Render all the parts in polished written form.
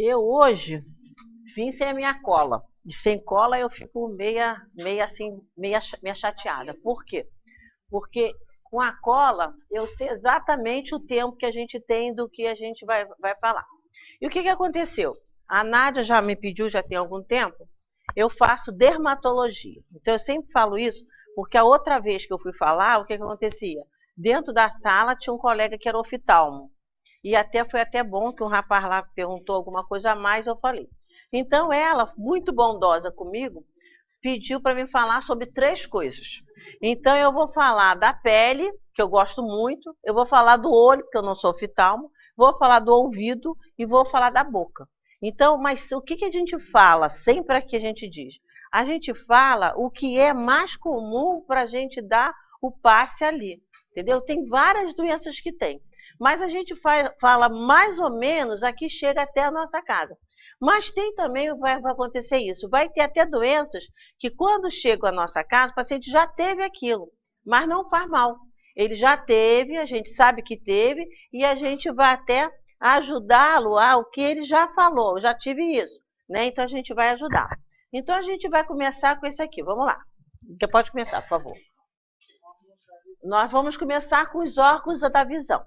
Eu hoje vim sem a minha cola. E sem cola eu fico meia chateada. Por quê? Porque com a cola eu sei exatamente o tempo que a gente tem do que a gente vai falar. E o que aconteceu? A Nádia já me pediu, já tem algum tempo, eu faço dermatologia. Então eu sempre falo isso, porque a outra vez que eu fui falar, o que acontecia? Dentro da sala tinha um colega que era oftalmo. E foi até bom que um rapaz lá perguntou alguma coisa a mais, eu falei. Então ela, muito bondosa comigo, pediu para me falar sobre 3 coisas. Então eu vou falar da pele, que eu gosto muito, eu vou falar do olho, porque eu não sou oftalmo, vou falar do ouvido e vou falar da boca. Então, mas o que a gente fala? Sempre aqui a gente diz. A gente fala o que é mais comum para a gente dar o passe ali. Entendeu? Tem várias doenças que tem. Mas a gente fala mais ou menos, aqui chega até a nossa casa. Mas tem também, vai acontecer isso, vai ter até doenças que quando chegam à nossa casa, o paciente já teve aquilo, mas não faz mal. Ele já teve, a gente sabe que teve, e a gente vai até ajudá-lo o que ele já falou, eu já tive isso, né? Então a gente vai ajudar. Então a gente vai começar com esse aqui, vamos lá. Você pode começar, por favor. Nós vamos começar com os órgãos da visão.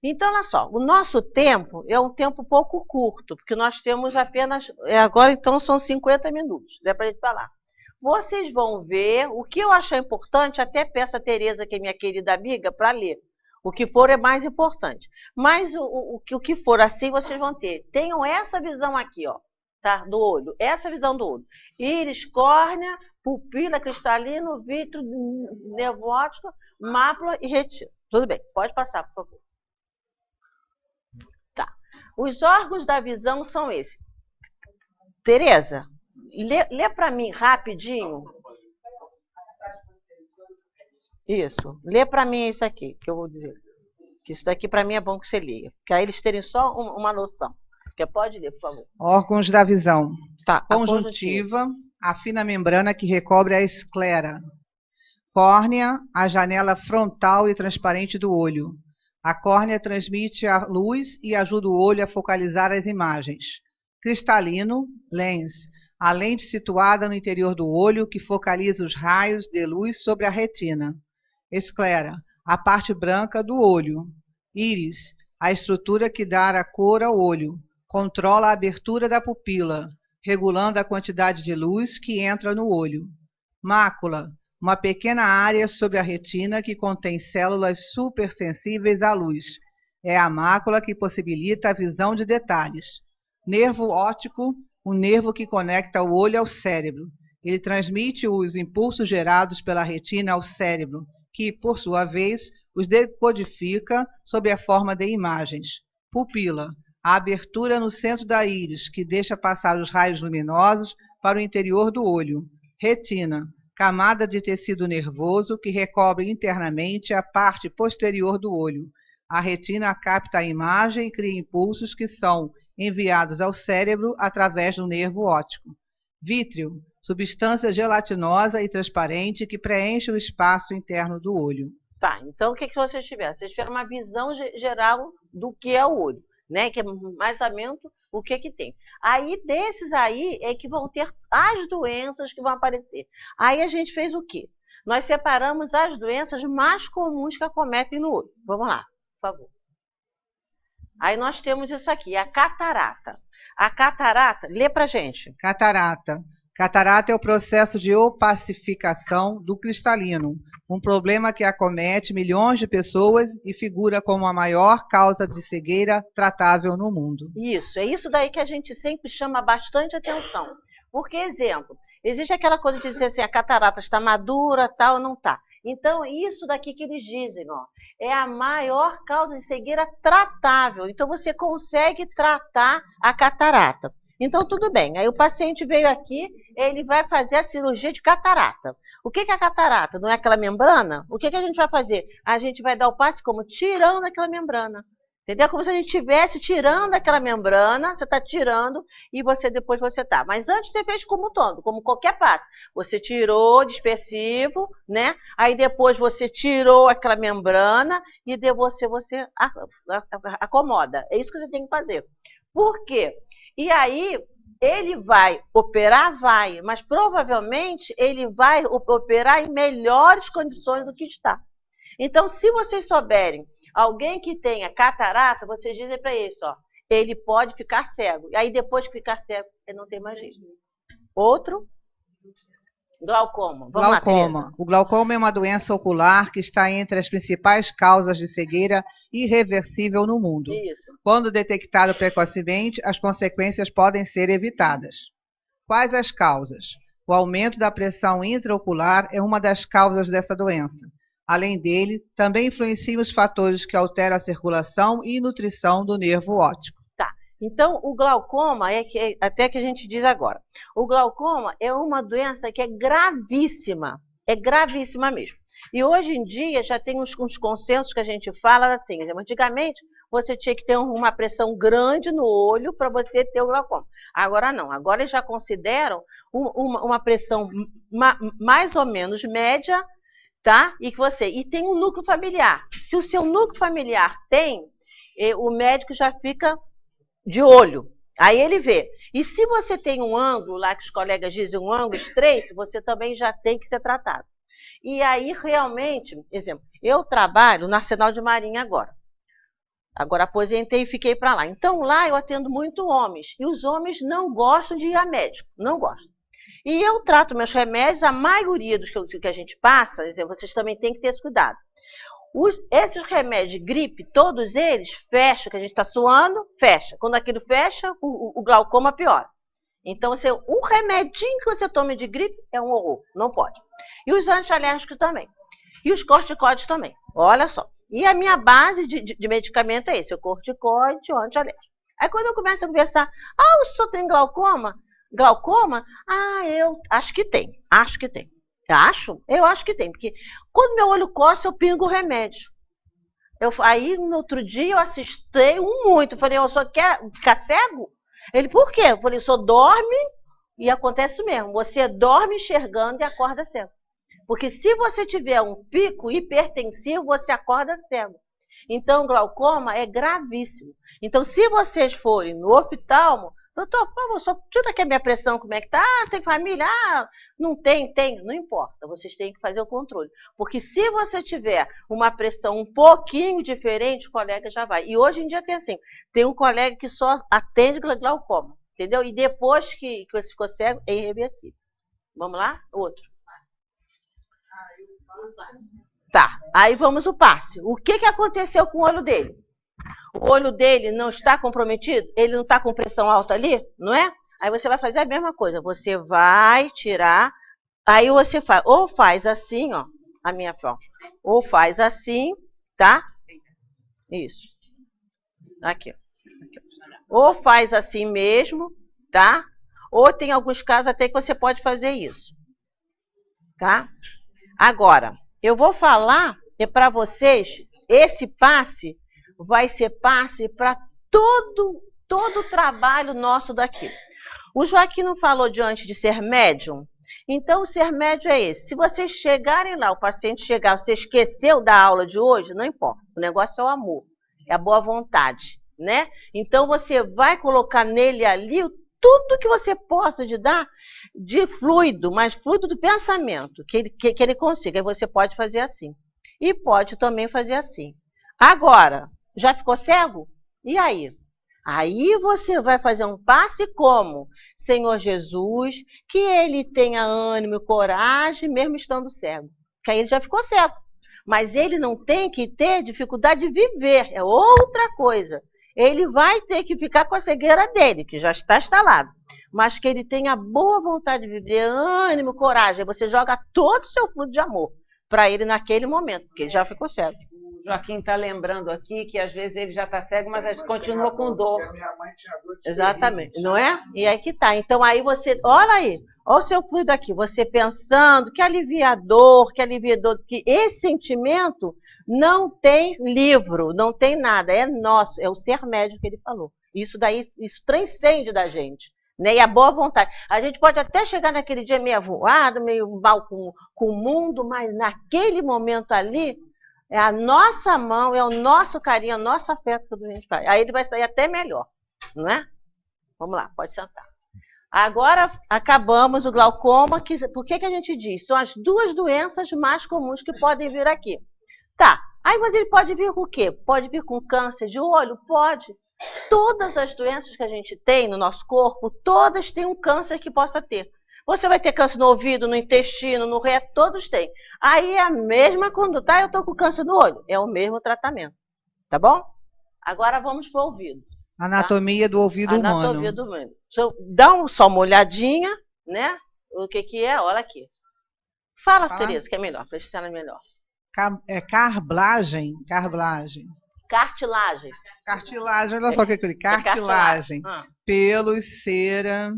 Então, olha só, o nosso tempo é um tempo pouco curto, porque nós temos apenas, agora então são 50 minutos, dá para a gente falar. Vocês vão ver, o que eu achar importante, até peço a Tereza, que é minha querida amiga, para ler. O que for é mais importante. Mas o que for assim, vocês vão ter. Tenham essa visão aqui, ó, tá? Do olho, essa visão do olho. Íris, córnea, pupila, cristalino, vítreo, nervo óptico, mácula e retina. Tudo bem, pode passar, por favor. Os órgãos da visão são esses. Tereza, lê para mim rapidinho. Isso, lê para mim isso aqui, que eu vou dizer. Que isso daqui para mim é bom que você leia. Porque aí eles terem só uma noção. Você pode ler, por favor. Órgãos da visão. Tá, conjuntiva, a fina membrana que recobre a esclera. Córnea, a janela frontal e transparente do olho. A córnea transmite a luz e ajuda o olho a focalizar as imagens. Cristalino, lens, a lente situada no interior do olho que focaliza os raios de luz sobre a retina. Esclera, a parte branca do olho. Íris, a estrutura que dá a cor ao olho. Controla a abertura da pupila, regulando a quantidade de luz que entra no olho. Mácula, uma pequena área sobre a retina que contém células supersensíveis à luz. É a mácula que possibilita a visão de detalhes. Nervo óptico, o nervo que conecta o olho ao cérebro. Ele transmite os impulsos gerados pela retina ao cérebro, que, por sua vez, os decodifica sob a forma de imagens. Pupila, a abertura no centro da íris, que deixa passar os raios luminosos para o interior do olho. Retina, camada de tecido nervoso que recobre internamente a parte posterior do olho. A retina capta a imagem e cria impulsos que são enviados ao cérebro através do nervo óptico. Vítreo, substância gelatinosa e transparente que preenche o espaço interno do olho. Tá, então o que vocês tiveram? Vocês tiveram uma visão geral do que é o olho, né? Que é mais ou menos o que tem. Aí, desses aí, é que vão ter as doenças que vão aparecer. Aí a gente fez o quê? Nós separamos as doenças mais comuns que acometem no olho. Vamos lá, por favor. Aí nós temos isso aqui, a catarata. A catarata, lê pra gente. Catarata. Catarata é o processo de opacificação do cristalino, um problema que acomete milhões de pessoas e figura como a maior causa de cegueira tratável no mundo. Isso, é isso daí que a gente sempre chama bastante atenção. Porque, exemplo, existe aquela coisa de dizer assim, a catarata está madura, tal, não está. Então, isso daqui que eles dizem, ó, é a maior causa de cegueira tratável. Então, você consegue tratar a catarata. Então, tudo bem. Aí o paciente veio aqui, ele vai fazer a cirurgia de catarata. O que é a catarata? Não é aquela membrana? O que a gente vai fazer? A gente vai dar o passe como? Tirando aquela membrana. Entendeu? Como se a gente estivesse tirando aquela membrana, você está tirando e depois você tá. Mas antes você fez como todo, como qualquer passe. Você tirou dispersivo, né? Aí depois você tirou aquela membrana e você acomoda. É isso que você tem que fazer. Por quê? E aí, ele vai operar? Vai, mas provavelmente ele vai operar em melhores condições do que está. Então, se vocês souberem, alguém que tenha catarata, vocês dizem para ele, ó, ele pode ficar cego. E aí, depois de ficar cego, ele não tem mais jeito. Outro? Glaucoma. Vamos glaucoma. lá, o glaucoma é uma doença ocular que está entre as principais causas de cegueira irreversível no mundo. Isso. Quando detectado precocemente, as consequências podem ser evitadas. Quais as causas? O aumento da pressão intraocular é uma das causas dessa doença. Além dele, também influenciam os fatores que alteram a circulação e nutrição do nervo óptico. Então, o glaucoma, até que a gente diz agora, o glaucoma é uma doença que é gravíssima mesmo. E hoje em dia já tem uns consensos que a gente fala assim, antigamente você tinha que ter uma pressão grande no olho para você ter o glaucoma. Agora não, agora eles já consideram uma pressão mais ou menos média, tá? E tem um núcleo familiar. Se o seu núcleo familiar tem, o médico já fica de olho. Aí ele vê. E se você tem um ângulo, lá que os colegas dizem um ângulo estreito, você também já tem que ser tratado. E aí, realmente, exemplo, eu trabalho no Arsenal de Marinha agora. Agora aposentei e fiquei para lá. Então lá eu atendo muito homens. E os homens não gostam de ir a médico. Não gostam. E eu trato meus remédios, a maioria dos que a gente passa, vocês também têm que ter esse cuidado. Esses remédios de gripe, todos eles fecham, que a gente está suando, fecha. Quando aquilo fecha, o glaucoma piora. Então, um remedinho que você tome de gripe é um horror, não pode. E os antialérgicos também. E os corticoides também, olha só. E a minha base de medicamento é esse, o corticoide e o antialérgico. Aí quando eu começo a conversar, o senhor tem glaucoma? Glaucoma? Eu acho que tem, Eu acho que tem, porque quando meu olho coça, eu pingo o remédio. Aí, no outro dia, eu assustei muito. Falei, o senhor quer ficar cego? Ele, por quê? Eu falei, o senhor dorme e acontece isso mesmo. Você dorme enxergando e acorda cego. Porque se você tiver um pico hipertensivo, você acorda cego. Então, glaucoma é gravíssimo. Então, se vocês forem no oftalmo, doutor, por favor, só tira aqui a minha pressão, como é que tá? Tem família? Não tem, não importa. Vocês têm que fazer o controle. Porque se você tiver uma pressão um pouquinho diferente, o colega já vai. E hoje em dia tem assim, tem um colega que só atende glaucoma, entendeu? E depois que você ficou cego, é irreversível. Vamos lá? Outro. Tá, aí vamos o passe. O que aconteceu com o olho dele? O olho dele não está comprometido? Ele não está com pressão alta ali? Não é? Aí você vai fazer a mesma coisa. Você vai tirar, aí você faz, ou faz assim, ó, a minha forma, ou faz assim, tá? Isso. Aqui. Ou faz assim mesmo, tá? Ou tem alguns casos até que você pode fazer isso. Tá? Agora, eu vou falar para vocês, esse passe vai ser passe para todo o trabalho nosso daqui. O Joaquim não falou de antes de ser médium? Então, o ser médium é esse. Se vocês chegarem lá, o paciente chegar, você esqueceu da aula de hoje, não importa. O negócio é o amor, é a boa vontade, né? Então, você vai colocar nele ali tudo que você possa de dar de fluido, mas fluido do pensamento, que ele consiga. Aí você pode fazer assim. E pode também fazer assim. Agora, já ficou cego? E aí? Aí você vai fazer um passe como? Senhor Jesus, que ele tenha ânimo e coragem, mesmo estando cego. Que aí ele já ficou cego. Mas ele não tem que ter dificuldade de viver, é outra coisa. Ele vai ter que ficar com a cegueira dele, que já está instalado. Mas que ele tenha boa vontade de viver, ânimo, coragem. Aí você joga todo o seu fluido de amor para ele naquele momento, porque ele já ficou cego. O Joaquim está lembrando aqui que às vezes ele já está cego, mas continua com dor. Exatamente, não é? E aí que tá. Então aí você, olha aí, olha o seu fluido aqui, você pensando que aliviador, que esse sentimento não tem livro, não tem nada, é nosso, é o ser médio que ele falou. Isso daí, isso transcende da gente. Né? E a boa vontade. A gente pode até chegar naquele dia meio avoado, meio mal com o mundo, mas naquele momento ali, é a nossa mão, é o nosso carinho, é o nosso afeto que a gente faz. Aí ele vai sair até melhor, não é? Vamos lá, pode sentar. Agora acabamos o glaucoma. Por que a gente diz? São as duas doenças mais comuns que podem vir aqui. Tá, aí mas ele pode vir com o quê? Pode vir com câncer de olho? Pode. Todas as doenças que a gente tem no nosso corpo, todas têm um câncer que possa ter. Você vai ter câncer no ouvido, no intestino, no reto, todos têm. Aí é a mesma conduta. Eu estou com câncer no olho. É o mesmo tratamento. Tá bom? Agora vamos para o ouvido. Anatomia do ouvido humano. Anatomia do humano. Dá só uma olhadinha, né? O que é? Olha aqui. Fala, Tereza, que é melhor, para estar melhor. Cartilagem. Cartilagem. Cartilagem, olha só o que é aquele. Cartilagem. Pelos, cera,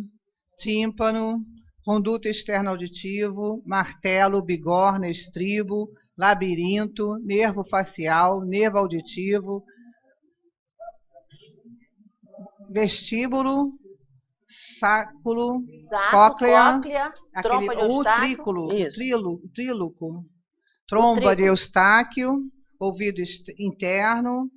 tímpano, conduto externo auditivo, martelo, bigorna, estribo, labirinto, nervo facial, nervo auditivo, vestíbulo, sáculo, cóclea, trompa de Eustáquio, tríloco, tromba de Eustáquio, ouvido interno,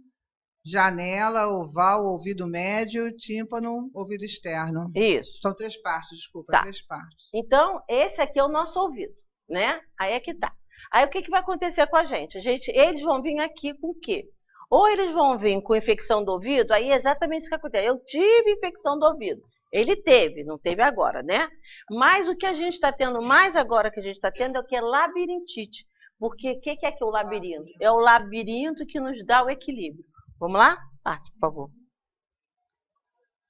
janela, oval, ouvido médio, tímpano, ouvido externo. Isso. São 3 partes, desculpa, tá. 3 partes. Então, esse aqui é o nosso ouvido, né? Aí é que tá. Aí o que vai acontecer com a gente? Eles vão vir aqui com o quê? Ou eles vão vir com infecção do ouvido, aí é exatamente isso que acontece. Eu tive infecção do ouvido. Ele teve, não teve agora, né? Mas o que a gente está tendo mais agora que a gente está tendo é o que é labirintite. Porque o que é que é o labirinto? É o labirinto que nos dá o equilíbrio. Vamos lá? Passe, por favor.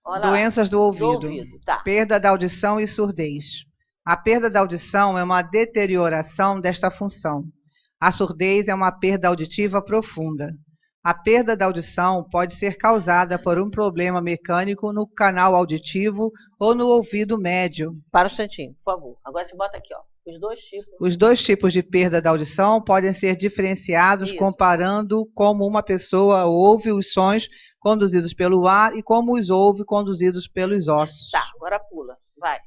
Olha doenças do ouvido. Tá. Perda da audição e surdez. A perda da audição é uma deterioração desta função. A surdez é uma perda auditiva profunda. A perda da audição pode ser causada por um problema mecânico no canal auditivo ou no ouvido médio. Para um instantinho, por favor. Agora você bota aqui, ó. Os 2 tipos. Os 2 tipos de perda da audição podem ser diferenciados comparando como uma pessoa ouve os sons conduzidos pelo ar e como os ouve conduzidos pelos ossos. Tá, agora pula. Vai.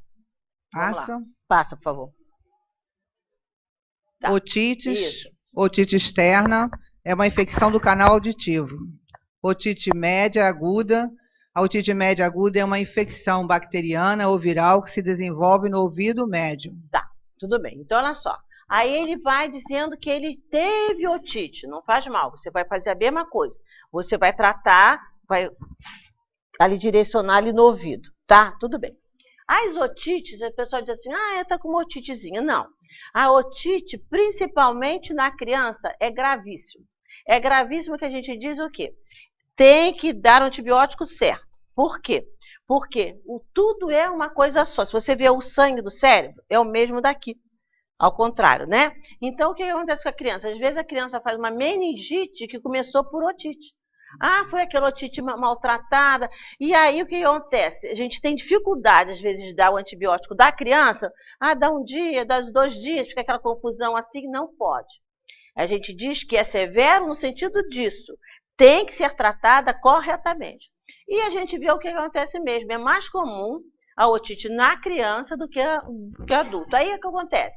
Passa. Passa, por favor. Tá. Otite externa é uma infecção do canal auditivo. Otite média aguda. A otite média aguda é uma infecção bacteriana ou viral que se desenvolve no ouvido médio. Tá, tudo bem. Então, olha só. Aí ele vai dizendo que ele teve otite. Não faz mal, você vai fazer a mesma coisa. Você vai tratar, vai ali direcionar ali no ouvido, tá? Tudo bem. As otites, a pessoa diz assim, tá com uma otitezinha. Não. A otite, principalmente na criança, é gravíssimo. É gravíssimo que a gente diz o quê? Tem que dar o antibiótico certo. Por quê? Porque tudo é uma coisa só. Se você vê o sangue do cérebro, é o mesmo daqui. Ao contrário, né? Então, o que acontece com a criança? Às vezes a criança faz uma meningite que começou por otite. Foi aquela otite maltratada. E aí, o que acontece? A gente tem dificuldade, às vezes, de dar o antibiótico da criança. Dá um dia, dá 2 dias, fica aquela confusão assim. Não pode. A gente diz que é severo no sentido disso. Tem que ser tratada corretamente. E a gente vê o que acontece mesmo. É mais comum a otite na criança do que adulto. Aí o que acontece?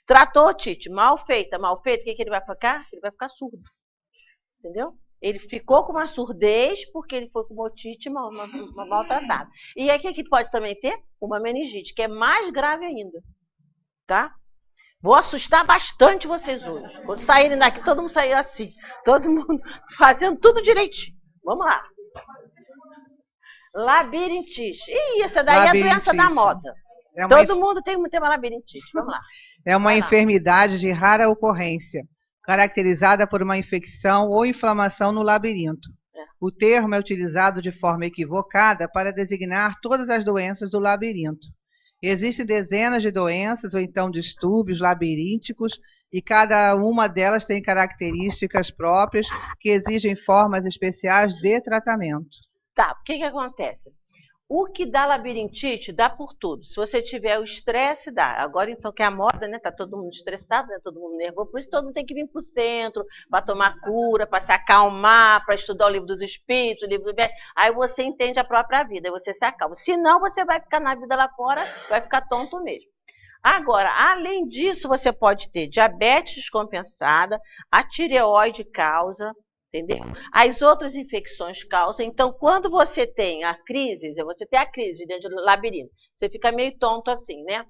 Tratou a otite, mal feita, o que ele vai ficar? Ele vai ficar surdo. Entendeu? Ele ficou com uma surdez porque ele foi com uma otite maltratada. E aí o que pode também ter? Uma meningite, que é mais grave ainda. Tá? Vou assustar bastante vocês hoje. Quando saírem daqui, todo mundo sair assim. Todo mundo fazendo tudo direitinho. Vamos lá. Labirintite. Essa daí é a doença da moda. Todo mundo tem uma labirintite. Vamos lá. É uma enfermidade de rara ocorrência, caracterizada por uma infecção ou inflamação no labirinto. O termo é utilizado de forma equivocada para designar todas as doenças do labirinto. Existem dezenas de doenças ou então distúrbios labirínticos e cada uma delas tem características próprias que exigem formas especiais de tratamento. Tá, o que acontece? O que dá labirintite dá por tudo. Se você tiver o estresse, dá. Agora, então, que é a moda, né? Tá todo mundo estressado, né? Todo mundo nervoso. Por isso, todo mundo tem que vir para o centro para tomar cura, para se acalmar, para estudar o livro dos espíritos, o livro do... Aí você entende a própria vida, aí você se acalma. Senão, você vai ficar na vida lá fora, vai ficar tonto mesmo. Agora, além disso, você pode ter diabetes descompensada, a tireoide causa, Entendeu? As outras infecções causam. Então, quando você tem a crise dentro do labirinto, você fica meio tonto assim, né?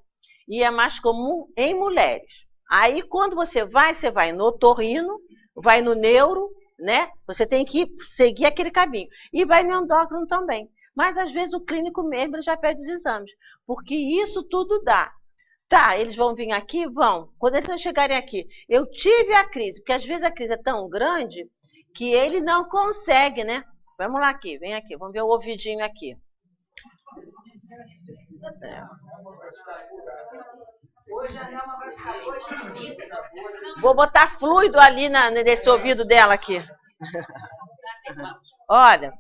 E é mais comum em mulheres. Aí, quando você vai no otorrino, vai no neuro, né? Você tem que seguir aquele caminho. E vai no endócrino também. Mas, às vezes, o clínico mesmo ele já pede os exames. Porque isso tudo dá. Tá, eles vão vir aqui? Vão. Quando eles chegarem aqui, eu tive a crise. Porque, às vezes, a crise é tão grande que ele não consegue, né? Vamos lá aqui, vem aqui. Vamos ver o ouvidinho aqui. Vou botar fluido ali nesse ouvido dela aqui. Olha,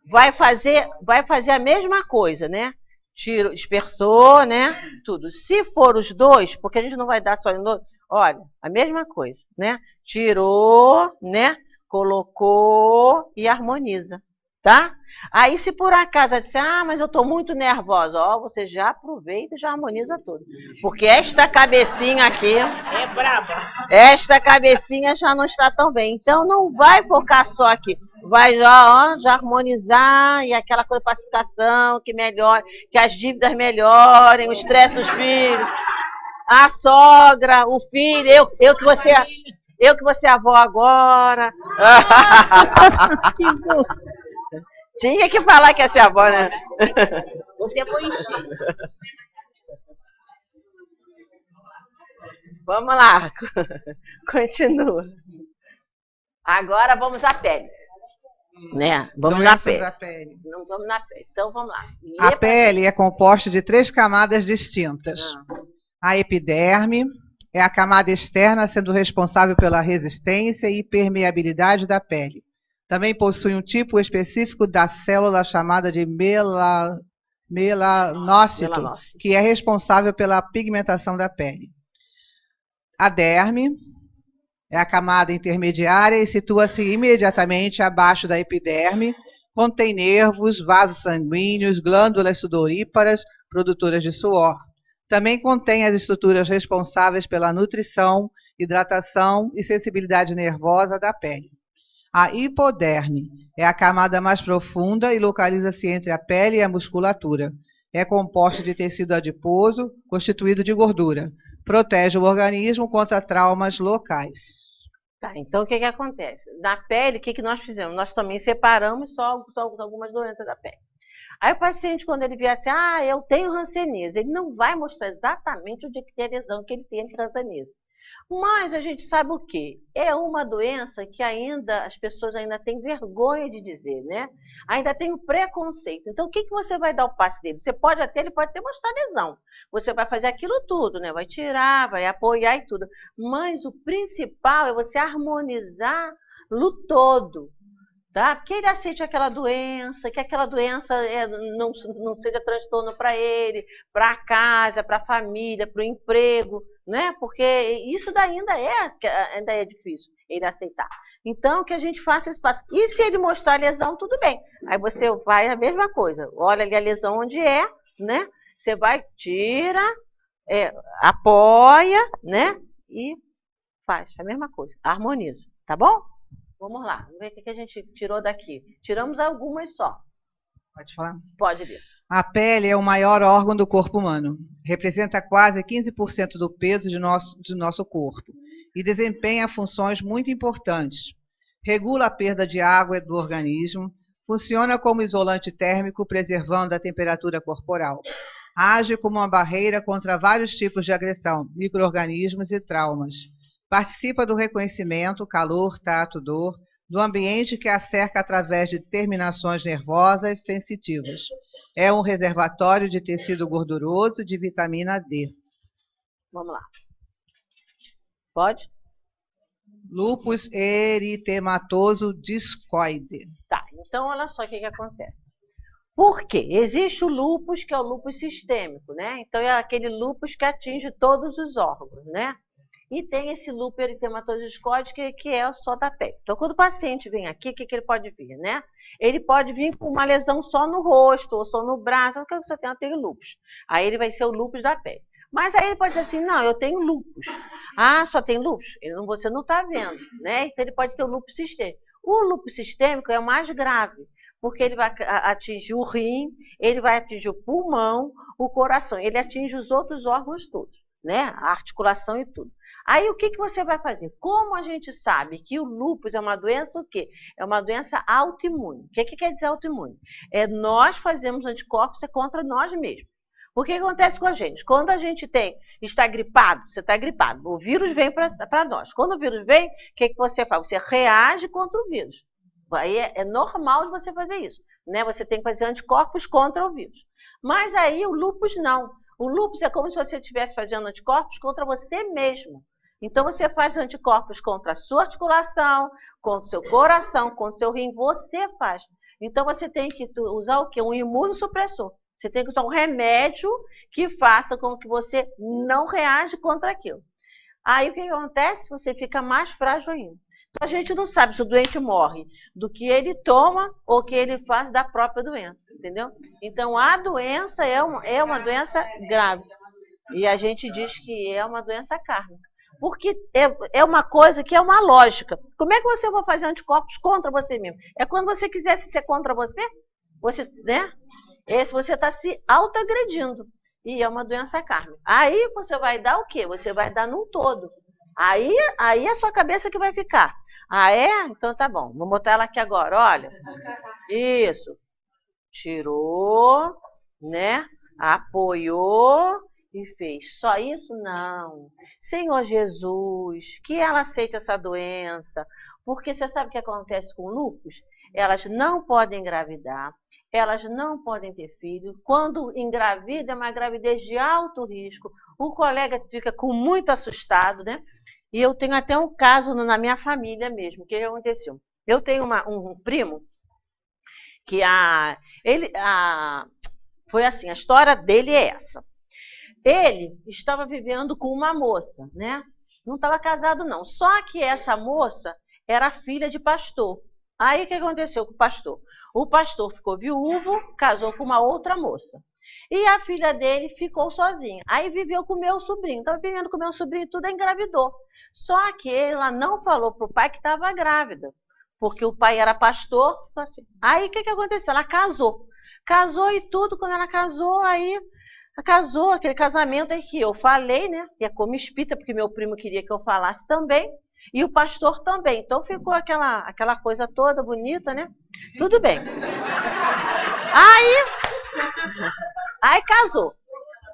vai fazer a mesma coisa, né? Tiro, dispersou, né? Tudo. Se for os dois, porque a gente não vai dar só no... Olha, a mesma coisa, né? Tirou, né? Colocou e harmoniza, tá? Aí, se por acaso ela disser, mas eu estou muito nervosa, ó, você já aproveita e já harmoniza tudo. Porque esta cabecinha aqui... É braba. Esta cabecinha já não está tão bem. Então, não vai focar só aqui. Vai já harmonizar e aquela coisa de pacificação que melhore, que as dívidas melhorem, o estresse dos filhos, a sogra, o filho, eu que vou ser avó agora. Tinha que falar que ia ser avó, né? Você foi enchido. Vamos lá. Continua. Agora vamos à pele. Né? Vamos na pele. Não vamos na pele. Então vamos lá. A pele é composta de 3 camadas distintas. A epiderme é a camada externa, sendo responsável pela resistência e permeabilidade da pele. Também possui um tipo específico da célula chamada de melanócito, que é responsável pela pigmentação da pele. A derme é a camada intermediária e situa-se imediatamente abaixo da epiderme, contém nervos, vasos sanguíneos, glândulas sudoríparas, produtoras de suor. Também contém as estruturas responsáveis pela nutrição, hidratação e sensibilidade nervosa da pele. A hipoderme é a camada mais profunda e localiza-se entre a pele e a musculatura. É composta de tecido adiposo, constituído de gordura. Protege o organismo contra traumas locais. Tá, então o que acontece? Na pele, o que nós fizemos? Nós também separamos só algumas doenças da pele. Aí o paciente, quando ele vier assim, eu tenho hanseníase, ele não vai mostrar exatamente onde que tem a lesão que ele tem de hanseníase. Mas a gente sabe o quê? É uma doença que ainda as pessoas ainda têm vergonha de dizer, né? Ainda tem o preconceito. Então, o que você vai dar ao passe dele? Ele pode até mostrar lesão. Você vai fazer aquilo tudo, né? Vai tirar, vai apoiar e tudo. Mas o principal é você harmonizar no todo. Tá? Que ele aceite aquela doença, que aquela doença não seja transtorno para ele, para a casa, para a família, para o emprego, né? Porque isso ainda é difícil ele aceitar. Então, que a gente faça esse passo. E se ele mostrar a lesão, tudo bem. Aí você vai a mesma coisa. Olha ali a lesão onde é, né? Você vai, tira, apoia, né? E faz a mesma coisa. Harmoniza, tá bom? Vamos lá, vamos ver o que a gente tirou daqui. Tiramos algumas só. Pode falar? Pode ler. A pele é o maior órgão do corpo humano. Representa quase 15% do peso de nosso corpo e desempenha funções muito importantes. Regula a perda de água do organismo, funciona como isolante térmico, preservando a temperatura corporal. Age como uma barreira contra vários tipos de agressão, micro-organismos e traumas. Participa do reconhecimento, calor, tato, dor, do ambiente que a cerca através de terminações nervosas sensitivas. É um reservatório de tecido gorduroso de vitamina D. Vamos lá. Pode? Lúpus eritematoso discoide. Tá, então olha só o que acontece. Por quê? Existe o lúpus, que é o lúpus sistêmico, né? Então é aquele lúpus que atinge todos os órgãos, né? E tem esse lúpus eritematoso discoide que é só da pele. Então, quando o paciente vem aqui, o que ele pode vir, né? Ele pode vir com uma lesão só no rosto ou só no braço, porque você tem lúpus. Aí ele vai ser o lúpus da pele. Mas aí ele pode dizer assim, não, eu tenho lúpus. Só tem lúpus? Você não está vendo, né? Então ele pode ter o lúpus sistêmico. O lúpus sistêmico é o mais grave, porque ele vai atingir o rim, ele vai atingir o pulmão, o coração, ele atinge os outros órgãos todos, né? A articulação e tudo. Aí o que você vai fazer? Como a gente sabe que o lúpus é uma doença o quê? É uma doença autoimune. O que quer dizer autoimune? Nós fazemos anticorpos contra nós mesmos. O que acontece com a gente? Quando a gente está gripado, você está gripado, o vírus vem para nós. Quando o vírus vem, o que você faz? Você reage contra o vírus. Aí é normal de você fazer isso, né? Você tem que fazer anticorpos contra o vírus. Mas aí o lúpus não. O lúpus é como se você estivesse fazendo anticorpos contra você mesmo. Então você faz anticorpos contra a sua articulação, contra o seu coração, contra o seu rim, você faz. Então você tem que usar o quê? Um imunossupressor. Você tem que usar um remédio que faça com que você não reaja contra aquilo. Aí o que acontece? Você fica mais frágil ainda. Então a gente não sabe se o doente morre do que ele toma ou que ele faz da própria doença, entendeu? Então a doença é uma doença grave. E a gente diz que é uma doença kármica. Porque é uma coisa que é uma lógica. Como é que você vai fazer anticorpos contra você mesmo? É quando você quisesse ser contra você, né? Você está se autoagredindo. E é uma doença kármica. Aí você vai dar o quê? Você vai dar num todo. Aí é a sua cabeça que vai ficar. Ah, é? Então tá bom. Vou botar ela aqui agora, olha. Isso. Tirou, né? Apoiou e fez. Só isso? Não. Senhor Jesus, que ela aceite essa doença. Porque você sabe o que acontece com o lúpus? Elas não podem engravidar. Elas não podem ter filho. Quando engravida, é uma gravidez de alto risco. O colega fica muito assustado, né? E eu tenho até um caso na minha família mesmo. O que aconteceu? Eu tenho um primo que foi assim, a história dele é essa. Ele estava vivendo com uma moça, né? Não estava casado não. Só que essa moça era filha de pastor. Aí o que aconteceu com o pastor? O pastor ficou viúvo, casou com uma outra moça. E a filha dele ficou sozinha. Aí viveu com o meu sobrinho. Estava vivendo com o meu sobrinho e tudo, engravidou. Só que ela não falou para o pai que estava grávida. Porque o pai era pastor. Assim. Aí o que aconteceu? Ela casou. Casou e tudo. Quando ela casou, casou aquele casamento aí que eu falei, né? E é como espírita, porque meu primo queria que eu falasse também. E o pastor também. Então ficou aquela coisa toda bonita, né? Tudo bem. Aí casou.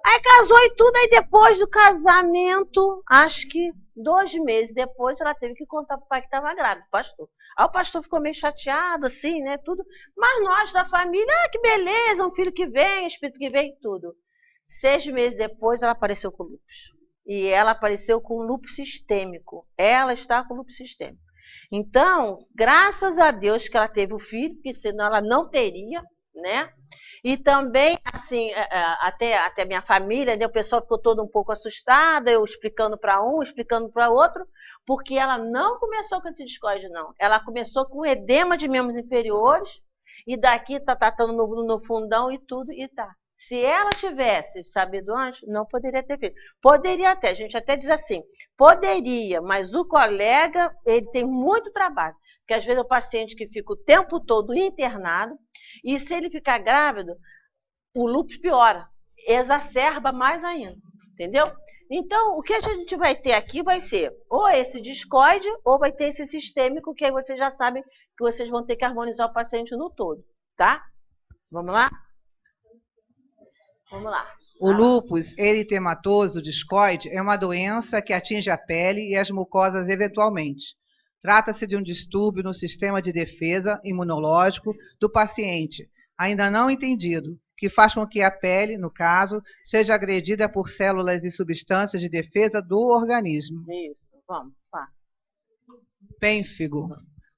Aí casou e tudo. Aí depois do casamento, acho que 2 meses depois, ela teve que contar pro pai que estava grávida, o pastor. Aí o pastor ficou meio chateado, assim, né? Tudo. Mas nós da família, que beleza, um filho que vem, espírito que vem, tudo. 6 meses depois, ela apareceu com lúpus. E ela apareceu com lúpus sistêmico. Ela está com lúpus sistêmico. Então, graças a Deus que ela teve o filho, porque senão ela não teria, né? E também, assim, até minha família, né, o pessoal ficou todo um pouco assustada, eu explicando para um, explicando para outro, porque ela não começou com esse discorde, não. Ela começou com edema de membros inferiores, e daqui tá tratando no fundão e tudo, e tá. Se ela tivesse sabido antes, não poderia ter feito. Poderia até, a gente até diz assim, poderia, mas o colega, ele tem muito trabalho. Porque às vezes é o paciente que fica o tempo todo internado, e se ele ficar grávido, o lúpus piora, exacerba mais ainda, entendeu? Então, o que a gente vai ter aqui vai ser ou esse discoide, ou vai ter esse sistêmico, que aí vocês já sabem que vocês vão ter que harmonizar o paciente no todo, tá? Vamos lá? Vamos lá. O lúpus eritematoso discoide é uma doença que atinge a pele e as mucosas eventualmente. Trata-se de um distúrbio no sistema de defesa imunológico do paciente, ainda não entendido, que faz com que a pele, no caso, seja agredida por células e substâncias de defesa do organismo. Isso, vamos lá. Pênfigo.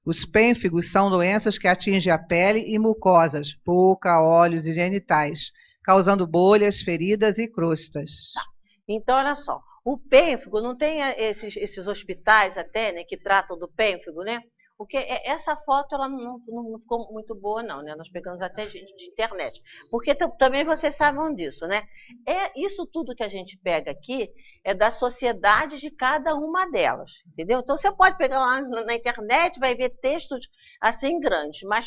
Os pênfigos são doenças que atingem a pele e mucosas, boca, olhos e genitais, causando bolhas, feridas e crostas. Tá. Então, olha só, o pênfigo, não tem esses hospitais até, né, que tratam do pênfigo, né? Porque essa foto ela não ficou muito boa, não, né? Nós pegamos até de internet. Porque também vocês sabem disso, né? Isso tudo que a gente pega aqui é da sociedade de cada uma delas, entendeu? Então você pode pegar lá na internet, vai ver textos assim grandes, mas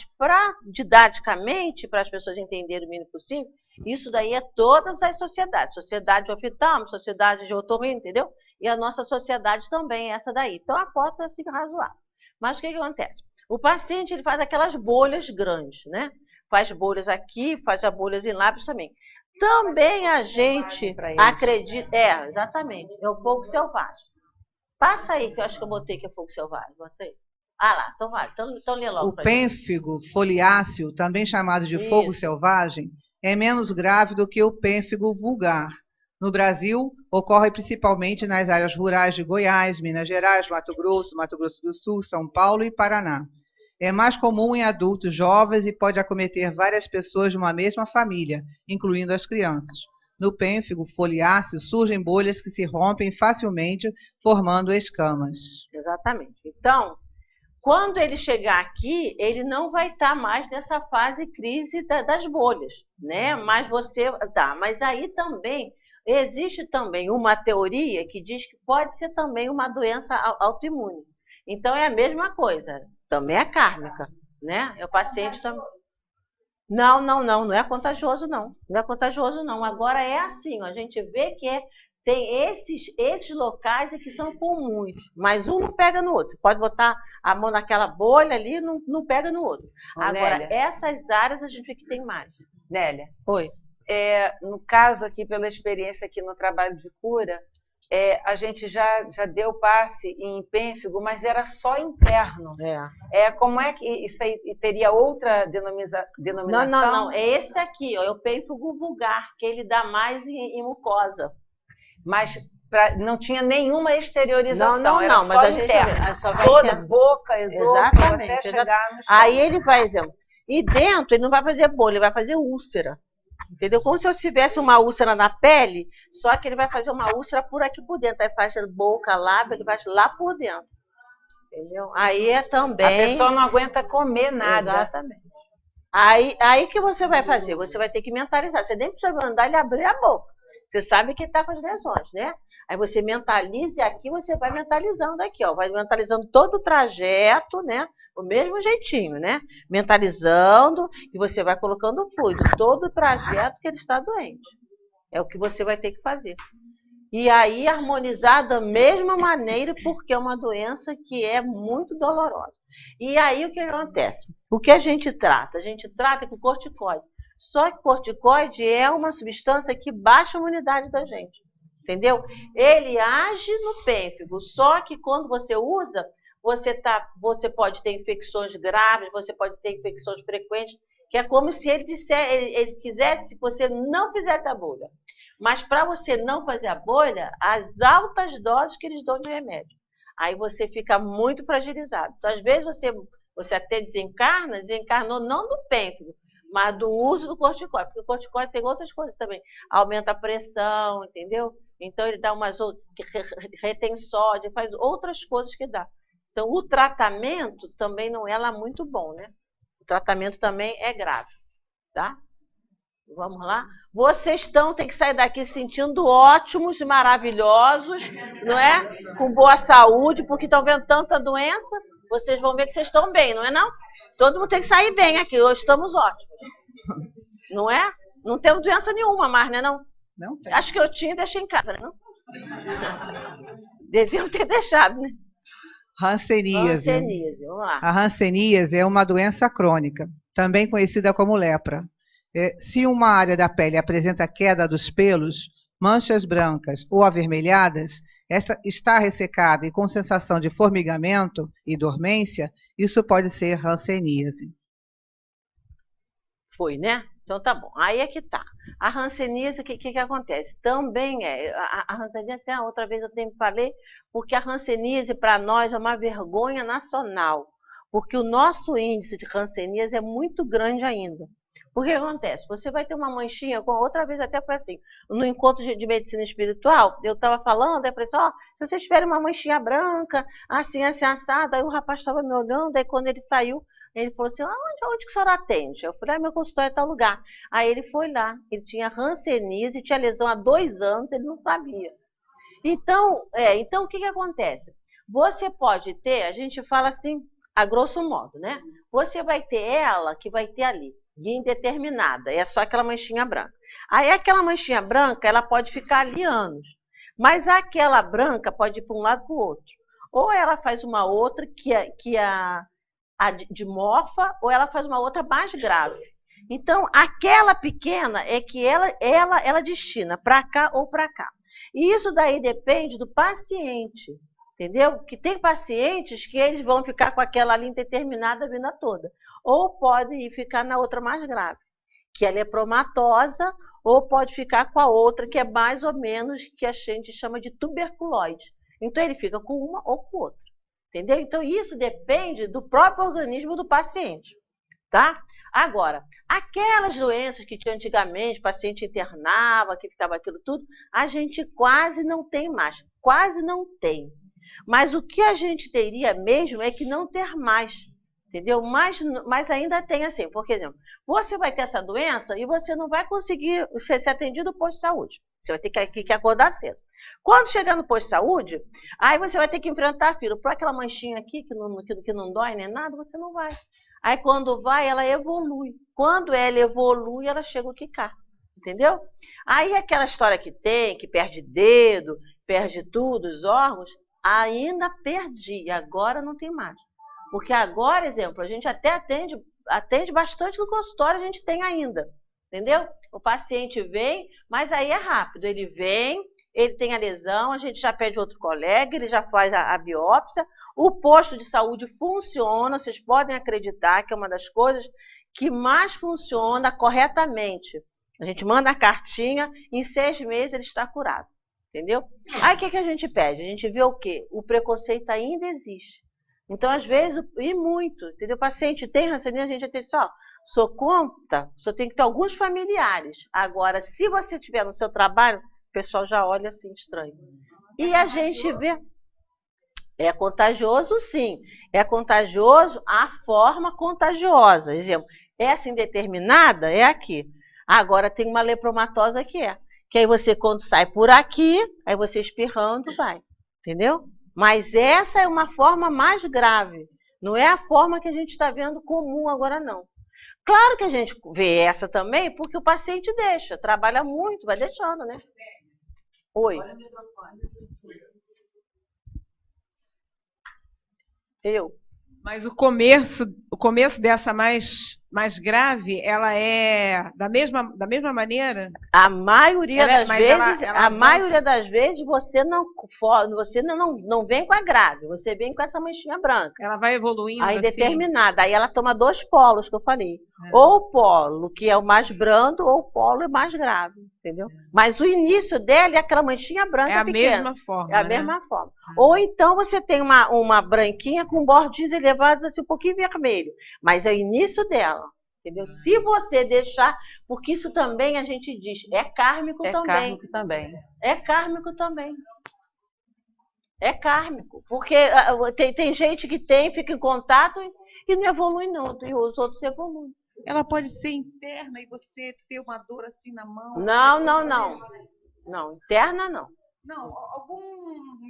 didaticamente, para as pessoas entenderem o mínimo possível, isso daí é todas as sociedades. Sociedade de oftalmo, sociedade de otorrino, entendeu? E a nossa sociedade também é essa daí. Então a foto é assim razoável. Mas o que acontece? O paciente ele faz aquelas bolhas grandes, né? Faz bolhas aqui, faz as bolhas em lábios também. Também a gente acredita... exatamente. É o fogo selvagem. Passa aí, que eu acho que eu botei que é fogo selvagem. Bota aí. Ah lá, então vai. Então lê logo. O pênfigo foliáceo, também chamado de fogo selvagem, é menos grave do que o pênfigo vulgar. No Brasil, ocorre principalmente nas áreas rurais de Goiás, Minas Gerais, Mato Grosso do Sul, São Paulo e Paraná. É mais comum em adultos jovens e pode acometer várias pessoas de uma mesma família, incluindo as crianças. No pênfigo foliáceo surgem bolhas que se rompem facilmente, formando escamas. Exatamente. Então, quando ele chegar aqui, ele não vai estar mais nessa fase crise das bolhas, né? Mas mas aí também existe também uma teoria que diz que pode ser também uma doença autoimune. Então é a mesma coisa, também é kármica, né? É o paciente também. Não é contagioso não. Não é contagioso não. Agora é assim, ó, a gente vê que tem esses locais que são comuns, mas um não pega no outro. Você pode botar a mão naquela bolha ali, não pega no outro. Agora, Nélia, essas áreas a gente vê que tem mais. Nélia, Oi. No caso aqui, pela experiência aqui no trabalho de cura, a gente já deu passe em pênfigo, mas era só interno. Como é que isso aí teria outra denominação? Não. É esse aqui, ó, é o pênfigo vulgar, que ele dá mais em mucosa. Mas não tinha nenhuma exteriorização, era não, só mas a interno. gente só vai toda boca, esôfago, até chegar no Aí ele vai, exemplo, e dentro ele não vai fazer bolha, ele vai fazer úlcera. Entendeu? Como se eu tivesse uma úlcera na pele, só que ele vai fazer uma úlcera por aqui por dentro. Aí faz boca, lábio, ele faz lá por dentro. Entendeu? Aí é também... A pessoa não aguenta comer nada. Exatamente. Aí que você vai fazer? Você vai ter que mentalizar. Você nem precisa mandar ele abrir a boca. Você sabe que está com as lesões, né? Aí você mentaliza e aqui você vai mentalizando aqui, ó. Vai mentalizando todo o trajeto, né? O mesmo jeitinho, né? Mentalizando e você vai colocando o fluido, todo o trajeto que ele está doente. É o que você vai ter que fazer. E aí harmonizar da mesma maneira, porque é uma doença que é muito dolorosa. E aí o que acontece? O que a gente trata? A gente trata com corticoide. Só que corticoide é uma substância que baixa a imunidade da gente. Entendeu? Ele age no pênfigo, só que quando você usa, você pode ter infecções graves, você pode ter infecções frequentes, que é como se ele quisesse que você não fizesse a bolha. Mas para você não fazer a bolha, as altas doses que eles dão de remédio. Aí você fica muito fragilizado. Então, às vezes, você até desencarnou não do pênfigo, mas do uso do corticoide. Porque o corticoide tem outras coisas também. Aumenta a pressão, entendeu? Então, ele dá umas outras, retém sódio, faz outras coisas que dá. Então, o tratamento também não é lá muito bom, né? O tratamento também é grave, tá? Vamos lá? Vocês têm que sair daqui se sentindo ótimos e maravilhosos, não é? Com boa saúde, porque estão vendo tanta doença, vocês vão ver que vocês estão bem, não é não? Todo mundo tem que sair bem aqui, hoje estamos ótimos. Não é? Não temos doença nenhuma mais, né não? Não tem. Acho que eu tinha e deixei em casa, né não? Deviam ter deixado, né? Hanseníase. Vamos lá. A hanseníase é uma doença crônica, também conhecida como lepra. Se uma área da pele apresenta queda dos pelos, manchas brancas ou avermelhadas, essa está ressecada e com sensação de formigamento e dormência, isso pode ser hanseníase. Foi, né? Então tá bom. Aí é que tá. A hanseníase, o que acontece? Também a hanseníase, outra vez eu também falei, porque a hanseníase para nós é uma vergonha nacional, porque o nosso índice de hanseníase é muito grande ainda. Porque o que acontece? Você vai ter uma manchinha, outra vez até foi assim, no encontro de medicina espiritual, eu estava falando, aí eu falei assim, ó, se vocês tiverem uma manchinha branca, assim, assim, assada, aí o rapaz estava me olhando, aí quando ele saiu, ele falou assim, onde que a senhora atende? Eu falei, meu consultório é tal lugar. Aí ele foi lá, ele tinha hanseníase, tinha lesão há 2 anos, ele não sabia. Então o que acontece? Você pode ter, a gente fala assim, a grosso modo, né? Você vai ter ela que vai ter ali, guia indeterminada, é só aquela manchinha branca. Aí aquela manchinha branca, ela pode ficar ali anos, mas aquela branca pode ir para um lado para o outro. Ou ela faz uma outra que a dimorfa, ou ela faz uma outra mais grave. Então, aquela pequena é que ela destina para cá ou para cá. E isso daí depende do paciente, entendeu? Que tem pacientes que eles vão ficar com aquela ali indeterminada a vida toda. Ou pode ir ficar na outra mais grave, que é lepromatosa, ou pode ficar com a outra, que é mais ou menos que a gente chama de tuberculose. Então, ele fica com uma ou com outra. Entendeu? Então, isso depende do próprio organismo do paciente, tá? Agora, aquelas doenças que tinha antigamente, o paciente internava, que ficava aquilo tudo, a gente quase não tem mais, quase não tem. Mas o que a gente teria mesmo é que não ter mais, entendeu? Mas ainda tem assim, por exemplo, você vai ter essa doença e você não vai conseguir ser atendido no posto de saúde. Você vai ter que acordar cedo. Quando chegar no posto de saúde, aí você vai ter que enfrentar a fila. Por aquela manchinha aqui, que não dói nem nada, você não vai. Aí quando vai, ela evolui. Quando ela evolui, ela chega a quicar. Entendeu? Aí aquela história que tem, que perde dedo, perde tudo, os órgãos, ainda perdi. Agora não tem mais. Porque agora, exemplo, a gente até atende bastante no consultório, a gente tem ainda. Entendeu? O paciente vem, mas aí é rápido. Ele vem, ele tem a lesão, a gente já pede outro colega, ele já faz a biópsia. O posto de saúde funciona, vocês podem acreditar que é uma das coisas que mais funciona corretamente. A gente manda a cartinha, em 6 meses ele está curado. Entendeu? Aí o que a gente pede? A gente vê o quê? O preconceito ainda existe. Então, às vezes, e muito, entendeu? O paciente tem hanseníase, a gente já tem só, sou conta, só tem que ter alguns familiares. Agora, se você estiver no seu trabalho, o pessoal já olha assim estranho. E a gente vê, é contagioso sim, é contagioso a forma contagiosa. Exemplo, essa indeterminada é aqui. Agora tem uma lepromatosa que aí você quando sai por aqui, aí você espirrando vai, entendeu? Mas essa é uma forma mais grave, não é a forma que a gente está vendo comum agora não. Claro que a gente vê essa também porque o paciente deixa, trabalha muito, vai deixando, né? Oi. Eu. Mas o começo dessa mais grave, ela é da mesma maneira? A maioria das vezes você não vem com a grave, você vem com essa manchinha branca. Ela vai evoluindo aí determinada. Aí ela toma 2 polos que eu falei. Ou o polo que é o mais brando, ou o polo é mais grave, entendeu? Mas o início dela é aquela manchinha branca pequena. Mesma forma. É a mesma forma. Ou então você tem uma branquinha com bordinhos elevados assim um pouquinho vermelho, mas é o início dela. Entendeu? Se você deixar, porque isso também a gente diz, é kármico também. É kármico também. É kármico. Porque tem gente que fica em contato e não evolui não, e os outros evoluem. Ela pode ser interna e você ter uma dor assim na mão? Não. Não, interna não. Não, algum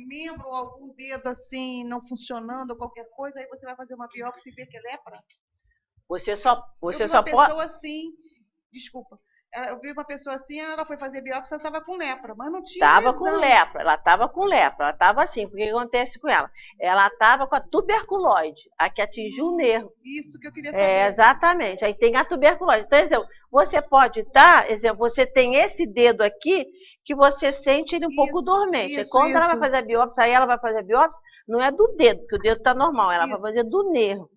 membro, algum dedo assim não funcionando, ou qualquer coisa, aí você vai fazer uma biópsia e ver que é lepra? Você só pode... uma pessoa assim, desculpa, eu vi uma pessoa assim, ela foi fazer biópsia, ela estava com lepra, mas não tinha Ela estava com lepra, ela estava assim, porque o que acontece com ela? Ela estava com a tuberculose, a que atingiu o nervo. Isso que eu queria saber. Exatamente, aí tem a tuberculose. Então, exemplo, você pode você tem esse dedo aqui, que você sente ele um pouco dormente. Quando ela vai fazer a biópsia, aí ela vai fazer a biópsia, não é do dedo, porque o dedo está normal, ela vai fazer do nervo.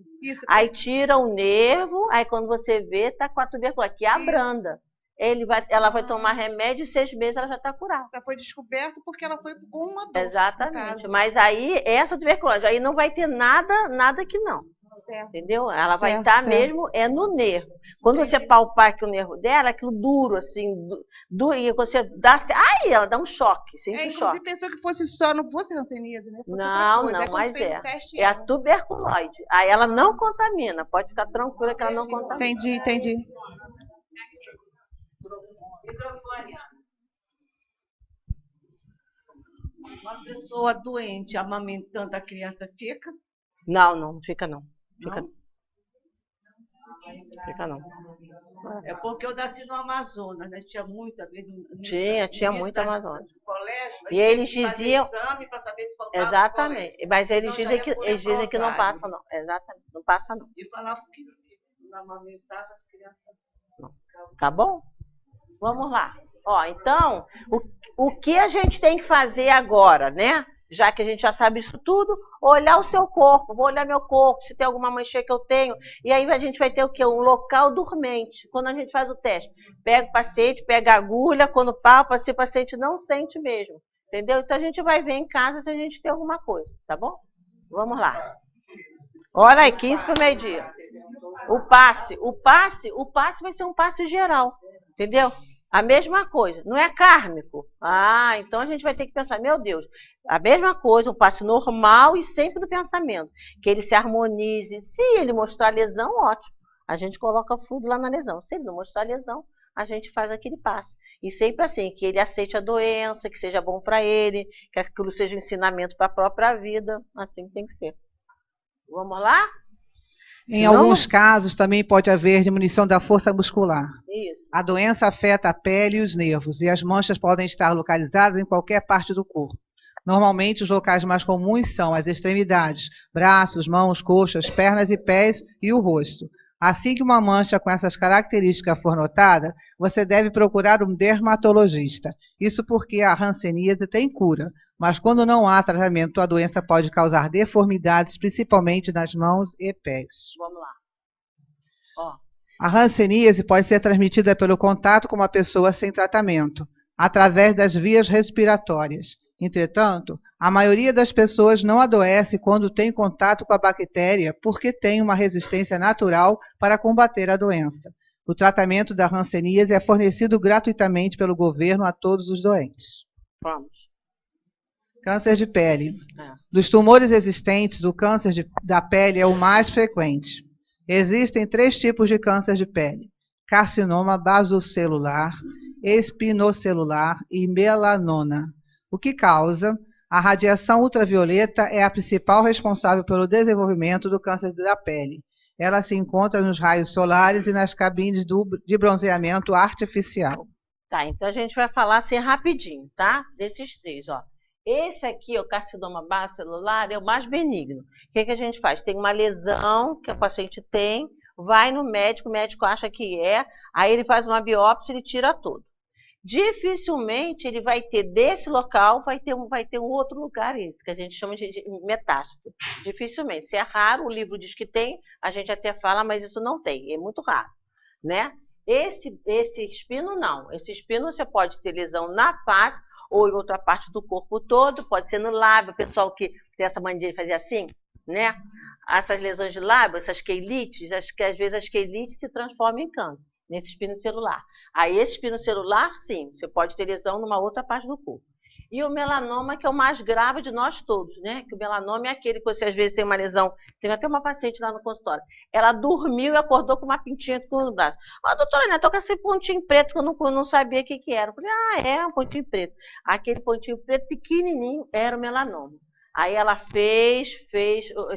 Aí tira o nervo, aí quando você vê, está com a tuberculose, que é a branda. Ela vai tomar remédio e 6 meses ela já está curada. Já foi descoberto porque ela foi com uma dor. Exatamente. Mas aí, essa tuberculose, aí não vai ter nada que não. Entendeu? Ela vai estar mesmo no nervo. Quando você palpar aqui o nervo dela, aquilo duro, assim, duro, e você dá... Ai, ela dá um choque, sente um choque. Inclusive pensou que fosse só, não fosse hanseníase, né? Fosse não, mas é a tuberculose. Aí ela não contamina, pode ficar tranquila que ela não contamina. Entendi. Microfone. Uma pessoa doente amamentando a criança fica? Não fica não. Fica não. É porque eu nasci no Amazonas, né? Tinha muita vez. Tinha muito Amazonas. Colégio, e eles diziam. Exame para saber se faltava exatamente. Mas eles dizem que não passa, não. Exatamente. Não passa, não. E falavam que não amamentava as crianças. Não. Tá bom? Vamos lá. Ó, então, o que a gente tem que fazer agora, né? Já que a gente já sabe isso tudo, olhar o seu corpo, vou olhar meu corpo, se tem alguma mancha que eu tenho, e aí a gente vai ter o quê? Um local dormente, quando a gente faz o teste. Pega o paciente, pega a agulha, quando palpa, se o paciente não sente mesmo, entendeu? Então a gente vai ver em casa se a gente tem alguma coisa, tá bom? Vamos lá. Olha aí, 15 para o meio-dia. O passe vai ser um passe geral, entendeu? A mesma coisa, não é kármico. Ah, então a gente vai ter que pensar, meu Deus, a mesma coisa, um passe normal e sempre do pensamento. Que ele se harmonize. Se ele mostrar lesão, ótimo. A gente coloca fluido lá na lesão. Se ele não mostrar lesão, a gente faz aquele passe. E sempre assim, que ele aceite a doença, que seja bom para ele, que aquilo seja um ensinamento para a própria vida. Assim tem que ser. Vamos lá? Em alguns casos, também pode haver diminuição da força muscular. Isso. A doença afeta a pele e os nervos, e as manchas podem estar localizadas em qualquer parte do corpo. Normalmente, os locais mais comuns são as extremidades, braços, mãos, coxas, pernas e pés e o rosto. Assim que uma mancha com essas características for notada, você deve procurar um dermatologista. Isso porque a hanseníase tem cura, mas quando não há tratamento, a doença pode causar deformidades, principalmente nas mãos e pés. Vamos lá. Ó. A hanseníase pode ser transmitida pelo contato com uma pessoa sem tratamento, através das vias respiratórias. Entretanto, a maioria das pessoas não adoece quando tem contato com a bactéria porque tem uma resistência natural para combater a doença. O tratamento da hanseníase é fornecido gratuitamente pelo governo a todos os doentes. Vamos. Câncer de pele. Dos tumores existentes, o câncer da pele é o mais frequente. Existem 3 tipos de câncer de pele: carcinoma basocelular, espinocelular e melanoma. O que causa? A radiação ultravioleta é a principal responsável pelo desenvolvimento do câncer da pele. Ela se encontra nos raios solares e nas cabines de bronzeamento artificial. Tá, então a gente vai falar assim rapidinho, tá? Desses 3, ó. Esse aqui, o carcinoma basocelular, é o mais benigno. O que a gente faz? Tem uma lesão que o paciente tem, vai no médico, o médico acha que aí ele faz uma biópsia e ele tira tudo. Dificilmente ele vai ter desse local, vai ter um outro lugar, esse, que a gente chama de metástase. Dificilmente. Se é raro, o livro diz que tem, a gente até fala, mas isso não tem, é muito raro, né? Esse espino não. Esse espino você pode ter lesão na face ou em outra parte do corpo todo, pode ser no lábio, o pessoal que tem essa mania de fazer assim, né? Essas lesões de lábio, essas queilites, que às vezes as queilites se transformam em câncer, nesse espino celular. Aí esse espino celular, sim, você pode ter lesão numa outra parte do corpo. E o melanoma, que é o mais grave de nós todos, né? Que o melanoma é aquele que você às vezes tem uma lesão. Tem até uma paciente lá no consultório. Ela dormiu e acordou com uma pintinha no braço. Ó, doutora, né? Tô com esse pontinho preto que eu não sabia o que era. Eu falei, é um pontinho preto. Aquele pontinho preto pequenininho era o melanoma. Aí ela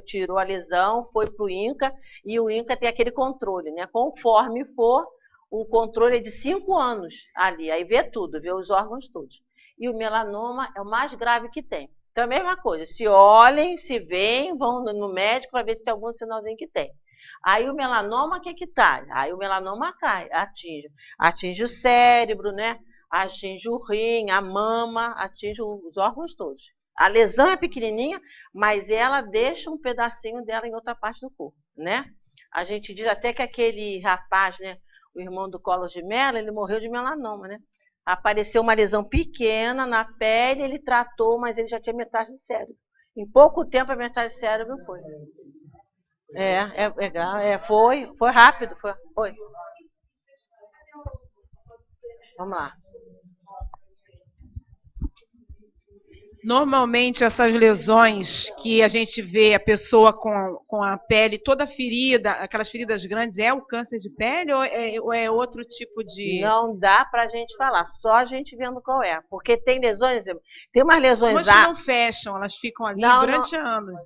tirou a lesão, foi pro INCA, e o INCA tem aquele controle, né? Conforme for, o controle é de 5 anos ali. Aí vê tudo, vê os órgãos todos. E o melanoma é o mais grave que tem. Então, é a mesma coisa. Se olhem, se veem, vão no médico para ver se tem algum sinalzinho que tem. Aí, o melanoma, o que tá? Aí, o melanoma atinge o cérebro, né? Atinge o rim, a mama, atinge os órgãos todos. A lesão é pequenininha, mas ela deixa um pedacinho dela em outra parte do corpo, né? A gente diz até que aquele rapaz, né? O irmão do Collor de Mello, ele morreu de melanoma, né? Apareceu uma lesão pequena na pele, ele tratou, mas ele já tinha metade do cérebro. Em pouco tempo, a metade do cérebro foi. Foi rápido, foi. Vamos lá. Normalmente, essas lesões que a gente vê a pessoa com a pele toda ferida, aquelas feridas grandes, é o câncer de pele ou é outro tipo de... Não dá pra gente falar, só a gente vendo qual é. Porque tem lesões, tem umas lesões... Mas que não fecham, elas ficam ali durante anos.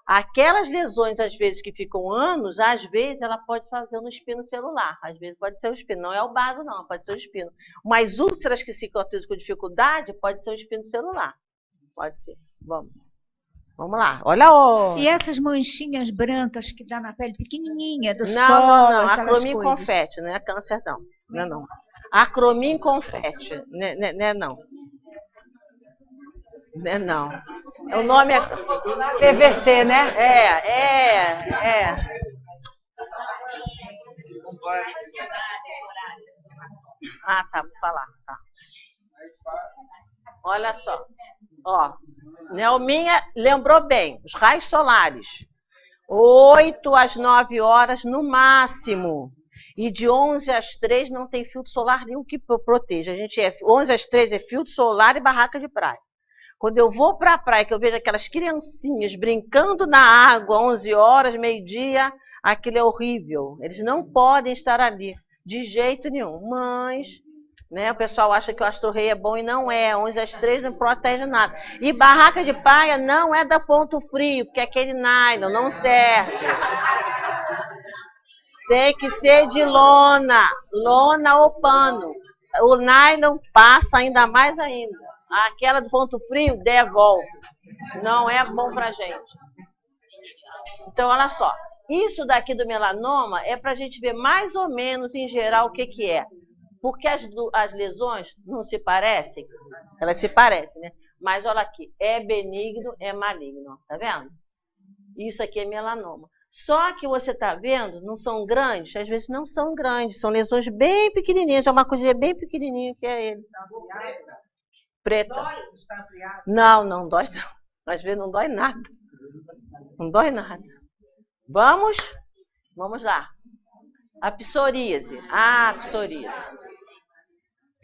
Aquelas lesões, às vezes, que ficam anos, às vezes ela pode fazer no espino celular. Às vezes pode ser o espino, não é o baso não, pode ser o espino. Mas úlceras que cicatrizam com dificuldade, pode ser o espino celular. Pode ser. Vamos lá. Olha o... E essas manchinhas brancas que dá na pele pequenininha do sol? Não. Acromia em confete, não é câncer não. Não. Acromia em confete, não. Não. O nome é PVC, né? É. Ah, tá, vou falar. Tá. Olha só. Ó, Nelminha lembrou bem, os raios solares, 8 às 9 horas no máximo, e de 11 às 3 não tem filtro solar nenhum que proteja. 11 às 3 é filtro solar e barraca de praia. Quando eu vou para a praia, que eu vejo aquelas criancinhas brincando na água, 11 horas, meio-dia, aquilo é horrível. Eles não podem estar ali, de jeito nenhum, mas... O pessoal acha que o Astro Rei é bom e não é. 11 às 3 não protege nada. E barraca de praia não é da Ponto Frio, porque aquele nylon não serve. Tem que ser de lona ou pano. O nylon passa ainda mais ainda. Aquela do Ponto Frio devolve. Não é bom pra gente. Então, olha só. Isso daqui do melanoma é pra gente ver mais ou menos, em geral, o que é. Porque as lesões não se parecem? Elas se parecem, né? Mas olha aqui, é benigno, é maligno, tá vendo? Isso aqui é melanoma. Só que você tá vendo, não são grandes? Às vezes não são grandes, são lesões bem pequenininhas, é uma coisinha bem pequenininha que é ele. Preta. Não dói não. Às vezes não dói nada. Não dói nada. Vamos lá. A psoríase. A psoríase.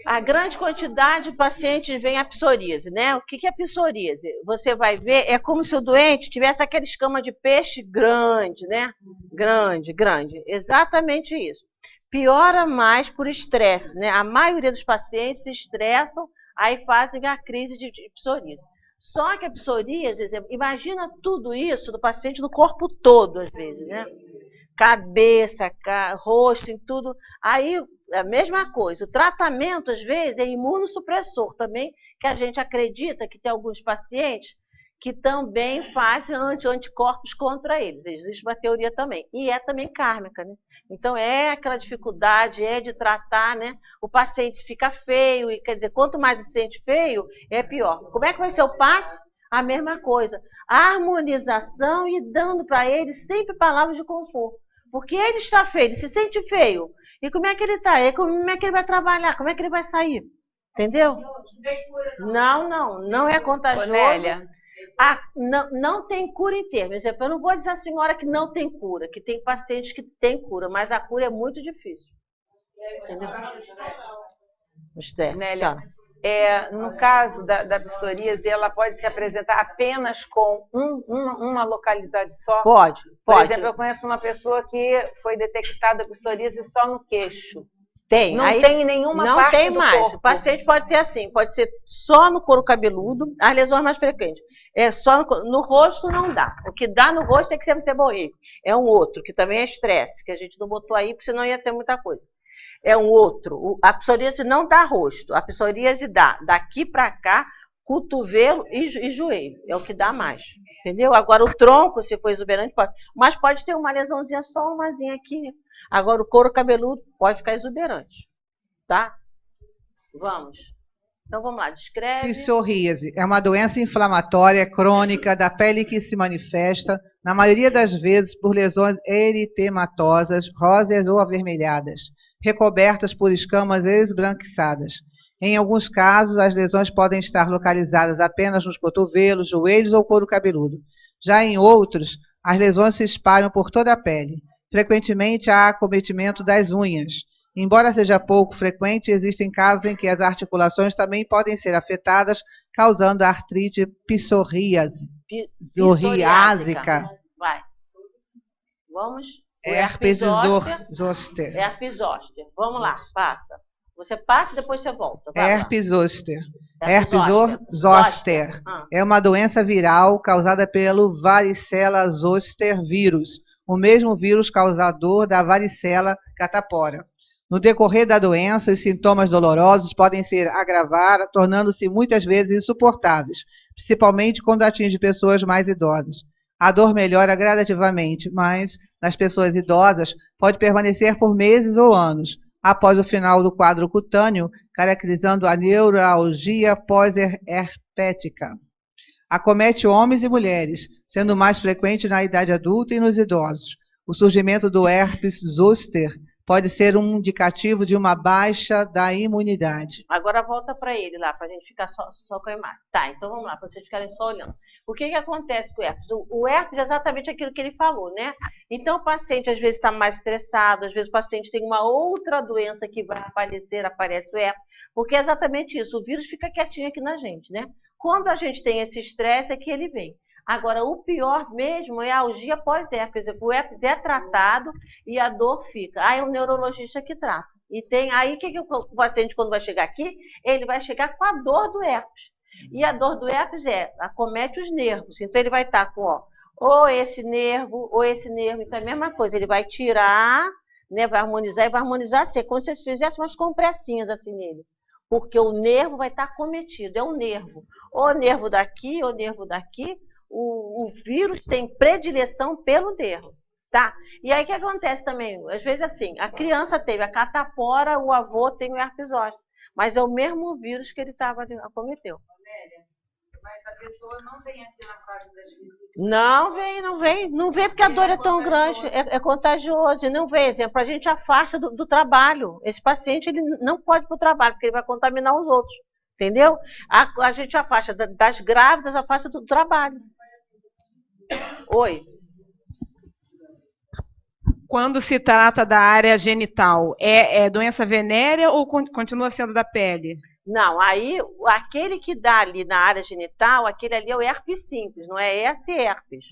A grande quantidade de pacientes vem a psoríase, né? O que é psoríase? Você vai ver, é como se o doente tivesse aquela escama de peixe grande, né? Grande. Exatamente isso. Piora mais por estresse, né? A maioria dos pacientes se estressam, aí fazem a crise de psoríase. Só que a psoríase, imagina tudo isso do paciente no corpo todo, às vezes, né? Cabeça, rosto, em tudo. Aí, a mesma coisa. O tratamento, às vezes, é imunossupressor também, que a gente acredita que tem alguns pacientes que também fazem anticorpos contra eles. Existe uma teoria também. E é também kármica, né? Então, é aquela dificuldade, de tratar, né? O paciente fica feio, e quer dizer, quanto mais se sente feio, é pior. Como é que vai ser o passe? A mesma coisa. A harmonização e dando para ele sempre palavras de conforto. Porque ele está feio, ele se sente feio. E como é que ele está? Como é que ele vai trabalhar? Como é que ele vai sair? Entendeu? Não é contagioso. Cornélia. Não tem cura em termos. Eu não vou dizer à senhora que não tem cura, que tem pacientes que têm cura, mas a cura é muito difícil. Entendeu? Cornélia, no caso da psoríase, ela pode se apresentar apenas com uma localidade só? Pode. Por exemplo, eu conheço uma pessoa que foi detectada psoríase só no queixo. Tem. Não tem em nenhuma parte do corpo. Não tem mais. O paciente pode ter assim, pode ser só no couro cabeludo, as lesões mais frequentes. Só no rosto não dá. O que dá no rosto tem que ser seborreico. É um outro, que também é estresse, que a gente não botou aí, porque senão ia ser muita coisa. É um outro. A psoríase não dá rosto. A psoríase dá daqui para cá, cotovelo e joelho. É o que dá mais. Entendeu? Agora o tronco, se for exuberante, pode. Mas pode ter uma lesãozinha, só umazinha aqui. Agora o couro cabeludo pode ficar exuberante. Tá? Vamos. Então vamos lá, descreve. Psoríase é uma doença inflamatória crônica da pele que se manifesta, na maioria das vezes, por lesões eritematosas, róseas ou avermelhadas, recobertas por escamas esbranquiçadas. Em alguns casos, as lesões podem estar localizadas apenas nos cotovelos, joelhos ou couro cabeludo. Já em outros, as lesões se espalham por toda a pele. Frequentemente há acometimento das unhas. Embora seja pouco frequente, existem casos em que as articulações também podem ser afetadas, causando artrite psoriásica. Vai. Vamos. Herpes zoster. Herpes zoster. Vamos lá, passa. Você passa e depois você volta. Herpes zoster. Herpes zoster é uma doença viral causada pelo varicela zoster vírus, o mesmo vírus causador da varicela catapora. No decorrer da doença, os sintomas dolorosos podem se agravar, tornando-se muitas vezes insuportáveis, principalmente quando atinge pessoas mais idosas. A dor melhora gradativamente, mas nas pessoas idosas pode permanecer por meses ou anos, após o final do quadro cutâneo, caracterizando a neuralgia pós-herpética. Acomete homens e mulheres, sendo mais frequente na idade adulta e nos idosos. O surgimento do herpes zoster pode ser um indicativo de uma baixa da imunidade. Agora volta para ele lá, para a gente ficar só com a imagem. Tá, então vamos lá, para vocês ficarem só olhando. O que acontece com o herpes? O herpes é exatamente aquilo que ele falou, né? Então o paciente às vezes está mais estressado, às vezes o paciente tem uma outra doença que vai aparecer, aparece o herpes, porque é exatamente isso, o vírus fica quietinho aqui na gente, né? Quando a gente tem esse estresse é que ele vem. Agora, o pior mesmo é a algia pós-herpes. O herpes é tratado e a dor fica. Aí é o neurologista que trata. E tem aí o que o paciente, quando vai chegar aqui, ele vai chegar com a dor do herpes. E a dor do herpes acomete os nervos. Então, ele vai estar com, ou esse nervo, ou esse nervo. Então, é a mesma coisa. Ele vai tirar, né, vai harmonizar e vai harmonizar assim. É como se você fizesse umas compressinhas assim nele. Porque o nervo vai estar acometido. É o nervo. Ou o nervo daqui, ou o nervo daqui. O vírus tem predileção pelo nervo, tá? E aí o que acontece também? Às vezes assim, a criança teve a catapora, o avô tem o herpes zoster, mas é o mesmo vírus que ele acometeu. Mas a pessoa não vem aqui na fase das visitas? Não vem porque a dor é tão grande, é contagioso, e não vem, exemplo, a gente afasta do trabalho, esse paciente ele não pode ir para o trabalho, porque ele vai contaminar os outros, entendeu? A gente afasta das grávidas, afasta do trabalho. Oi. Quando se trata da área genital, é doença venérea ou continua sendo da pele? Não, aí aquele que dá ali na área genital, aquele ali é o herpes simples, não é esse herpes.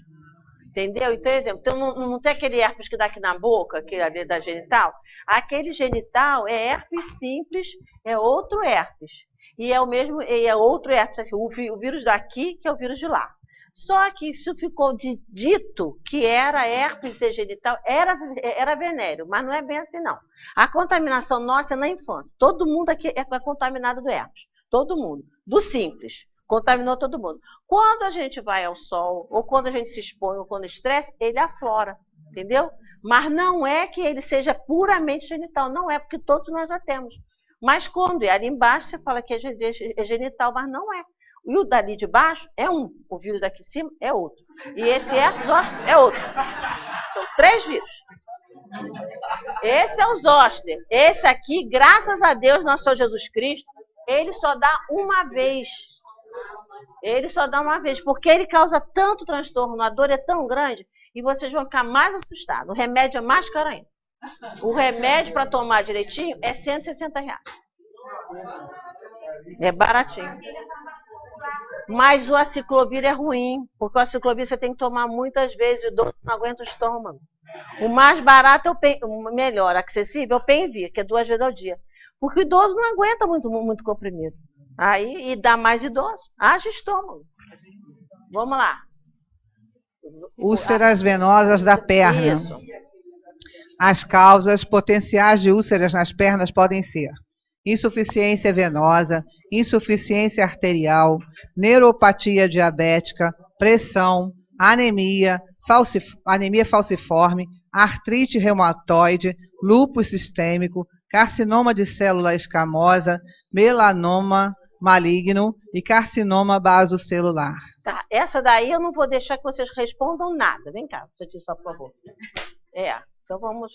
Entendeu? Então, exemplo, não tem aquele herpes que dá aqui na boca, aquele ali da genital? Aquele genital é herpes simples, é outro herpes. E é o mesmo, é outro herpes, assim, o vírus daqui que é o vírus de lá. Só que isso ficou dito que era herpes genital, era venéreo, mas não é bem assim não. A contaminação nossa é na infância. Todo mundo aqui é contaminado do herpes. Todo mundo. Do simples. Contaminou todo mundo. Quando a gente vai ao sol, ou quando a gente se expõe, ou quando estresse, ele aflora. Entendeu? Mas não é que ele seja puramente genital. Não é, porque todos nós já temos. Mas quando é ali embaixo, você fala que é genital, mas não é. E o dali de baixo é um, o vírus daqui de cima é outro. E esse é outro. São 3 vírus. Esse é o zoster. Esse aqui, graças a Deus, nosso Senhor Jesus Cristo, ele só dá uma vez. Ele só dá uma vez, porque ele causa tanto transtorno, a dor é tão grande, e vocês vão ficar mais assustados. O remédio é mais caro ainda. O remédio para tomar direitinho é R$160. É baratinho. Mas o aciclovir é ruim, porque o aciclovir você tem que tomar muitas vezes, o dor não aguenta o estômago. O mais barato, o melhor, acessível, é o Penvir, que é 2 vezes ao dia. Porque o idoso não aguenta muito comprimido. Aí, e dá mais idoso, haja estômago. Vamos lá. Úlceras venosas da perna. Isso. As causas potenciais de úlceras nas pernas podem ser insuficiência venosa, insuficiência arterial, neuropatia diabética, pressão, anemia falciforme, artrite reumatoide, lúpus sistêmico, carcinoma de célula escamosa, melanoma maligno e carcinoma basocelular. Tá, essa daí eu não vou deixar que vocês respondam nada. Vem cá, por favor. Então, vamos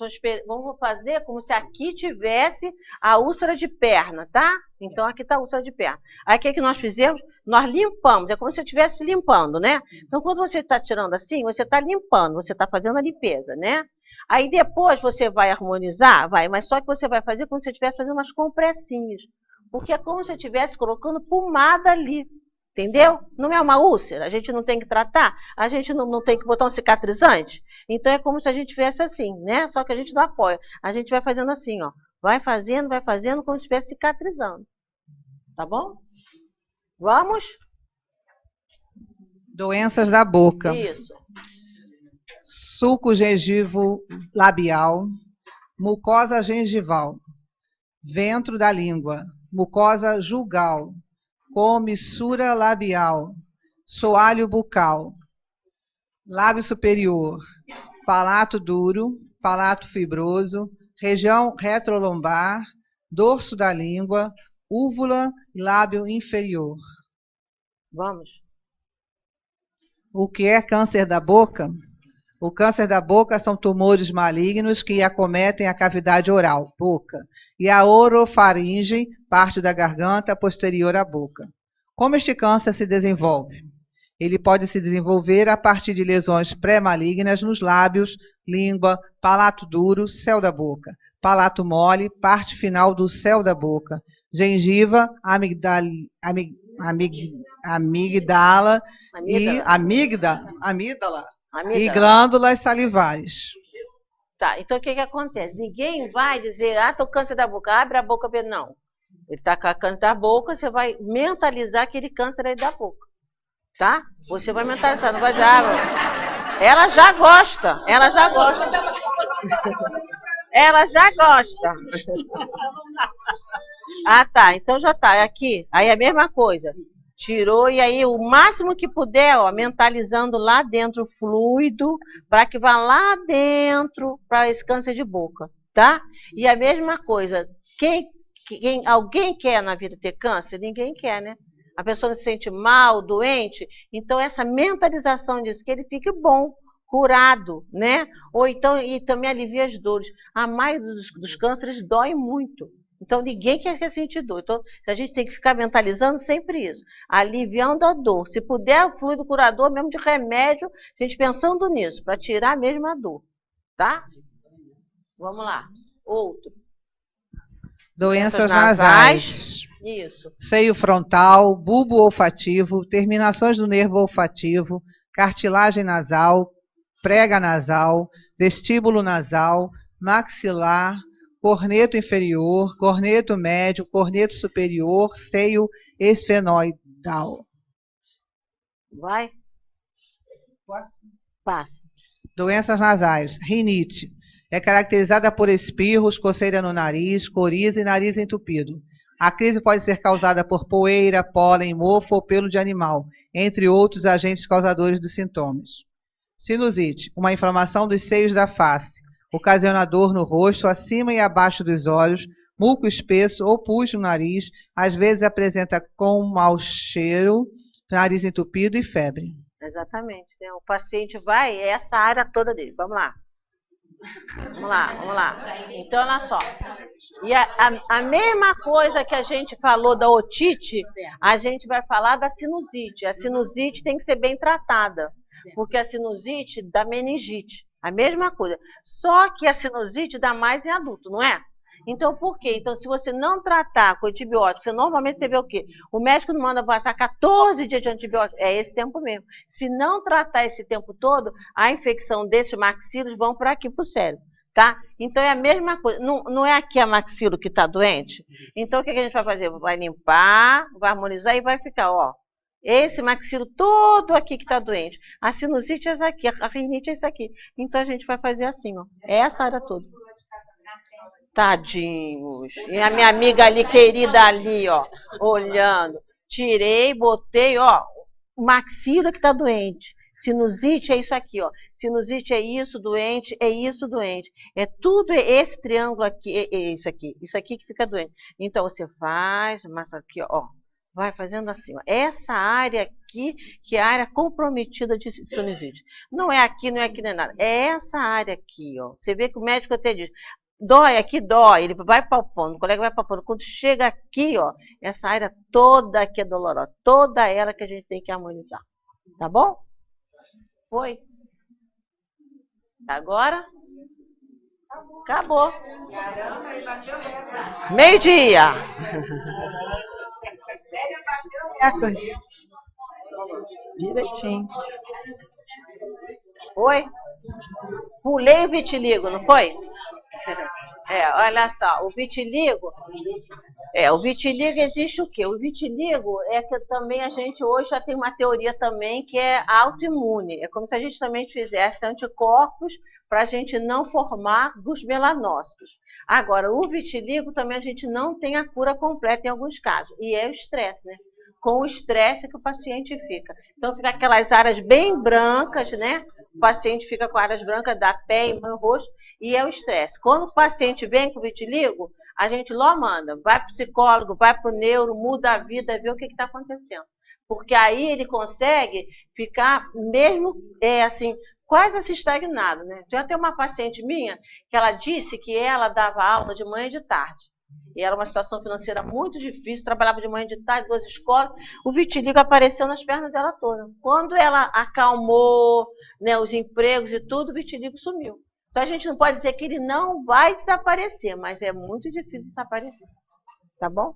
fazer como se aqui tivesse a úlcera de perna, tá? Então, aqui está a úlcera de perna. Aí, o que que nós fizemos? Nós limpamos, é como se você estivesse limpando, né? Então, quando você está tirando assim, você está limpando, você está fazendo a limpeza, né? Aí, depois, você vai harmonizar, mas só que você vai fazer como se você estivesse fazendo umas compressinhas. Porque é como se você estivesse colocando pomada ali. Entendeu? Não é uma úlcera, a gente não tem que tratar, a gente não tem que botar um cicatrizante. Então é como se a gente tivesse assim, né? Só que a gente não apoia. A gente vai fazendo assim, ó. Vai fazendo, como se estivesse cicatrizando. Tá bom? Vamos? Doenças da boca. Isso. Sulco gengivo labial, mucosa gengival, ventro da língua, mucosa jugal, comissura labial, soalho bucal, lábio superior, palato duro, palato fibroso, região retrolombar, dorso da língua, úvula e lábio inferior. Vamos. O que é câncer da boca? O câncer da boca são tumores malignos que acometem a cavidade oral, boca, e a orofaringe, parte da garganta posterior à boca. Como este câncer se desenvolve? Ele pode se desenvolver a partir de lesões pré-malignas nos lábios, língua, palato duro, céu da boca, palato mole, parte final do céu da boca, gengiva, amígdala e glândulas salivares. Tá, então o que acontece? Ninguém vai dizer, tô com câncer da boca, abre a boca, não. Ele tá com câncer da boca, você vai mentalizar aquele câncer aí da boca, tá? Você vai mentalizar, não vai dizer, ela já gosta. Ela já gosta. Tá, então já tá, é aqui. Aí é a mesma coisa. Tirou e aí o máximo que puder, mentalizando lá dentro o fluido, para que vá lá dentro para esse câncer de boca, tá? E a mesma coisa, alguém quer na vida ter câncer? Ninguém quer, né? A pessoa se sente mal, doente, então essa mentalização disso, que ele fique bom, curado, né? Ou então, e também alivia as dores. A maioria dos cânceres dói muito. Então, ninguém quer sentir dor. Então, a gente tem que ficar mentalizando sempre isso. Aliviando a dor. Se puder, o fluido curador, mesmo de remédio, a gente pensando nisso, para tirar mesmo a dor. Tá? Vamos lá. Outro. Doenças nasais. Isso. Seio frontal, bulbo olfativo, terminações do nervo olfativo, cartilagem nasal, prega nasal, vestíbulo nasal, maxilar, corneto inferior, corneto médio, corneto superior, seio esfenoidal. Vai? Passa. Doenças nasais. Rinite. É caracterizada por espirros, coceira no nariz, coriza e nariz entupido. A crise pode ser causada por poeira, pólen, mofo ou pelo de animal, entre outros agentes causadores dos sintomas. Sinusite. Uma inflamação dos seios da face. Ocasiona dor no rosto, acima e abaixo dos olhos, muco espesso ou pus no nariz, às vezes apresenta com mau cheiro, nariz entupido e febre. Exatamente, né? O paciente vai, é essa área toda dele. Vamos lá. Vamos lá. Então, olha só. E a mesma coisa que a gente falou da otite, a gente vai falar da sinusite. A sinusite tem que ser bem tratada, porque a sinusite dá meningite. A mesma coisa. Só que a sinusite dá mais em adulto, não é? Então, por quê? Então, se você não tratar com antibiótico, normalmente você vê o quê? O médico não manda passar 14 dias de antibiótico. É esse tempo mesmo. Se não tratar esse tempo todo, a infecção desses maxilos vão para aqui, para o cérebro. Tá? Então, é a mesma coisa. Não é aqui a maxilo que está doente? Então, o que a gente vai fazer? Vai limpar, vai harmonizar e vai ficar, ó. Esse maxilo todo aqui que está doente. A sinusite é essa aqui, a rinite é essa aqui. Então, a gente vai fazer assim, ó. Essa área toda. Tadinhos. E a minha amiga ali, querida ali, ó, olhando. Tirei, botei, ó, o maxilo que está doente. Sinusite é isso aqui, ó. Sinusite é isso, doente, é isso, doente. É tudo esse triângulo aqui, é isso aqui que fica doente. Então, você faz, mas aqui, ó. Vai fazendo assim, ó. Essa área aqui, que é a área comprometida de sinusite. Não é aqui, não é aqui, não é nada. É essa área aqui, ó. Você vê que o médico até diz, dói aqui, dói. Ele vai palpando, o colega vai palpando. Quando chega aqui, ó, essa área toda aqui é dolorosa. Toda ela que a gente tem que harmonizar. Tá bom? Foi? Agora? Acabou. Meio-dia. Direitinho. Foi? Pulei o vitiligo, não foi? Olha só, o vitiligo existe o quê? O vitiligo é que também a gente hoje já tem uma teoria também que é autoimune. É como se a gente também fizesse anticorpos para a gente não formar dos melanócitos. Agora, o vitiligo também a gente não tem a cura completa em alguns casos. E é o estresse, né? Com o estresse que o paciente fica. Então, fica aquelas áreas bem brancas, né? O paciente fica com áreas brancas da pele, no rosto, e é o estresse. Quando o paciente vem com vitiligo, a gente logo manda, vai para o psicólogo, vai para o neuro, muda a vida, vê o que está acontecendo. Porque aí ele consegue ficar mesmo, assim, quase assim estagnado, né? Já tem uma paciente minha que ela disse que ela dava aula de manhã e de tarde. E era uma situação financeira muito difícil, trabalhava de manhã e de tarde, 2 escolas, o vitiligo apareceu nas pernas dela toda. Quando ela acalmou, né, os empregos e tudo, o vitiligo sumiu. Então a gente não pode dizer que ele não vai desaparecer, mas é muito difícil desaparecer. Tá bom?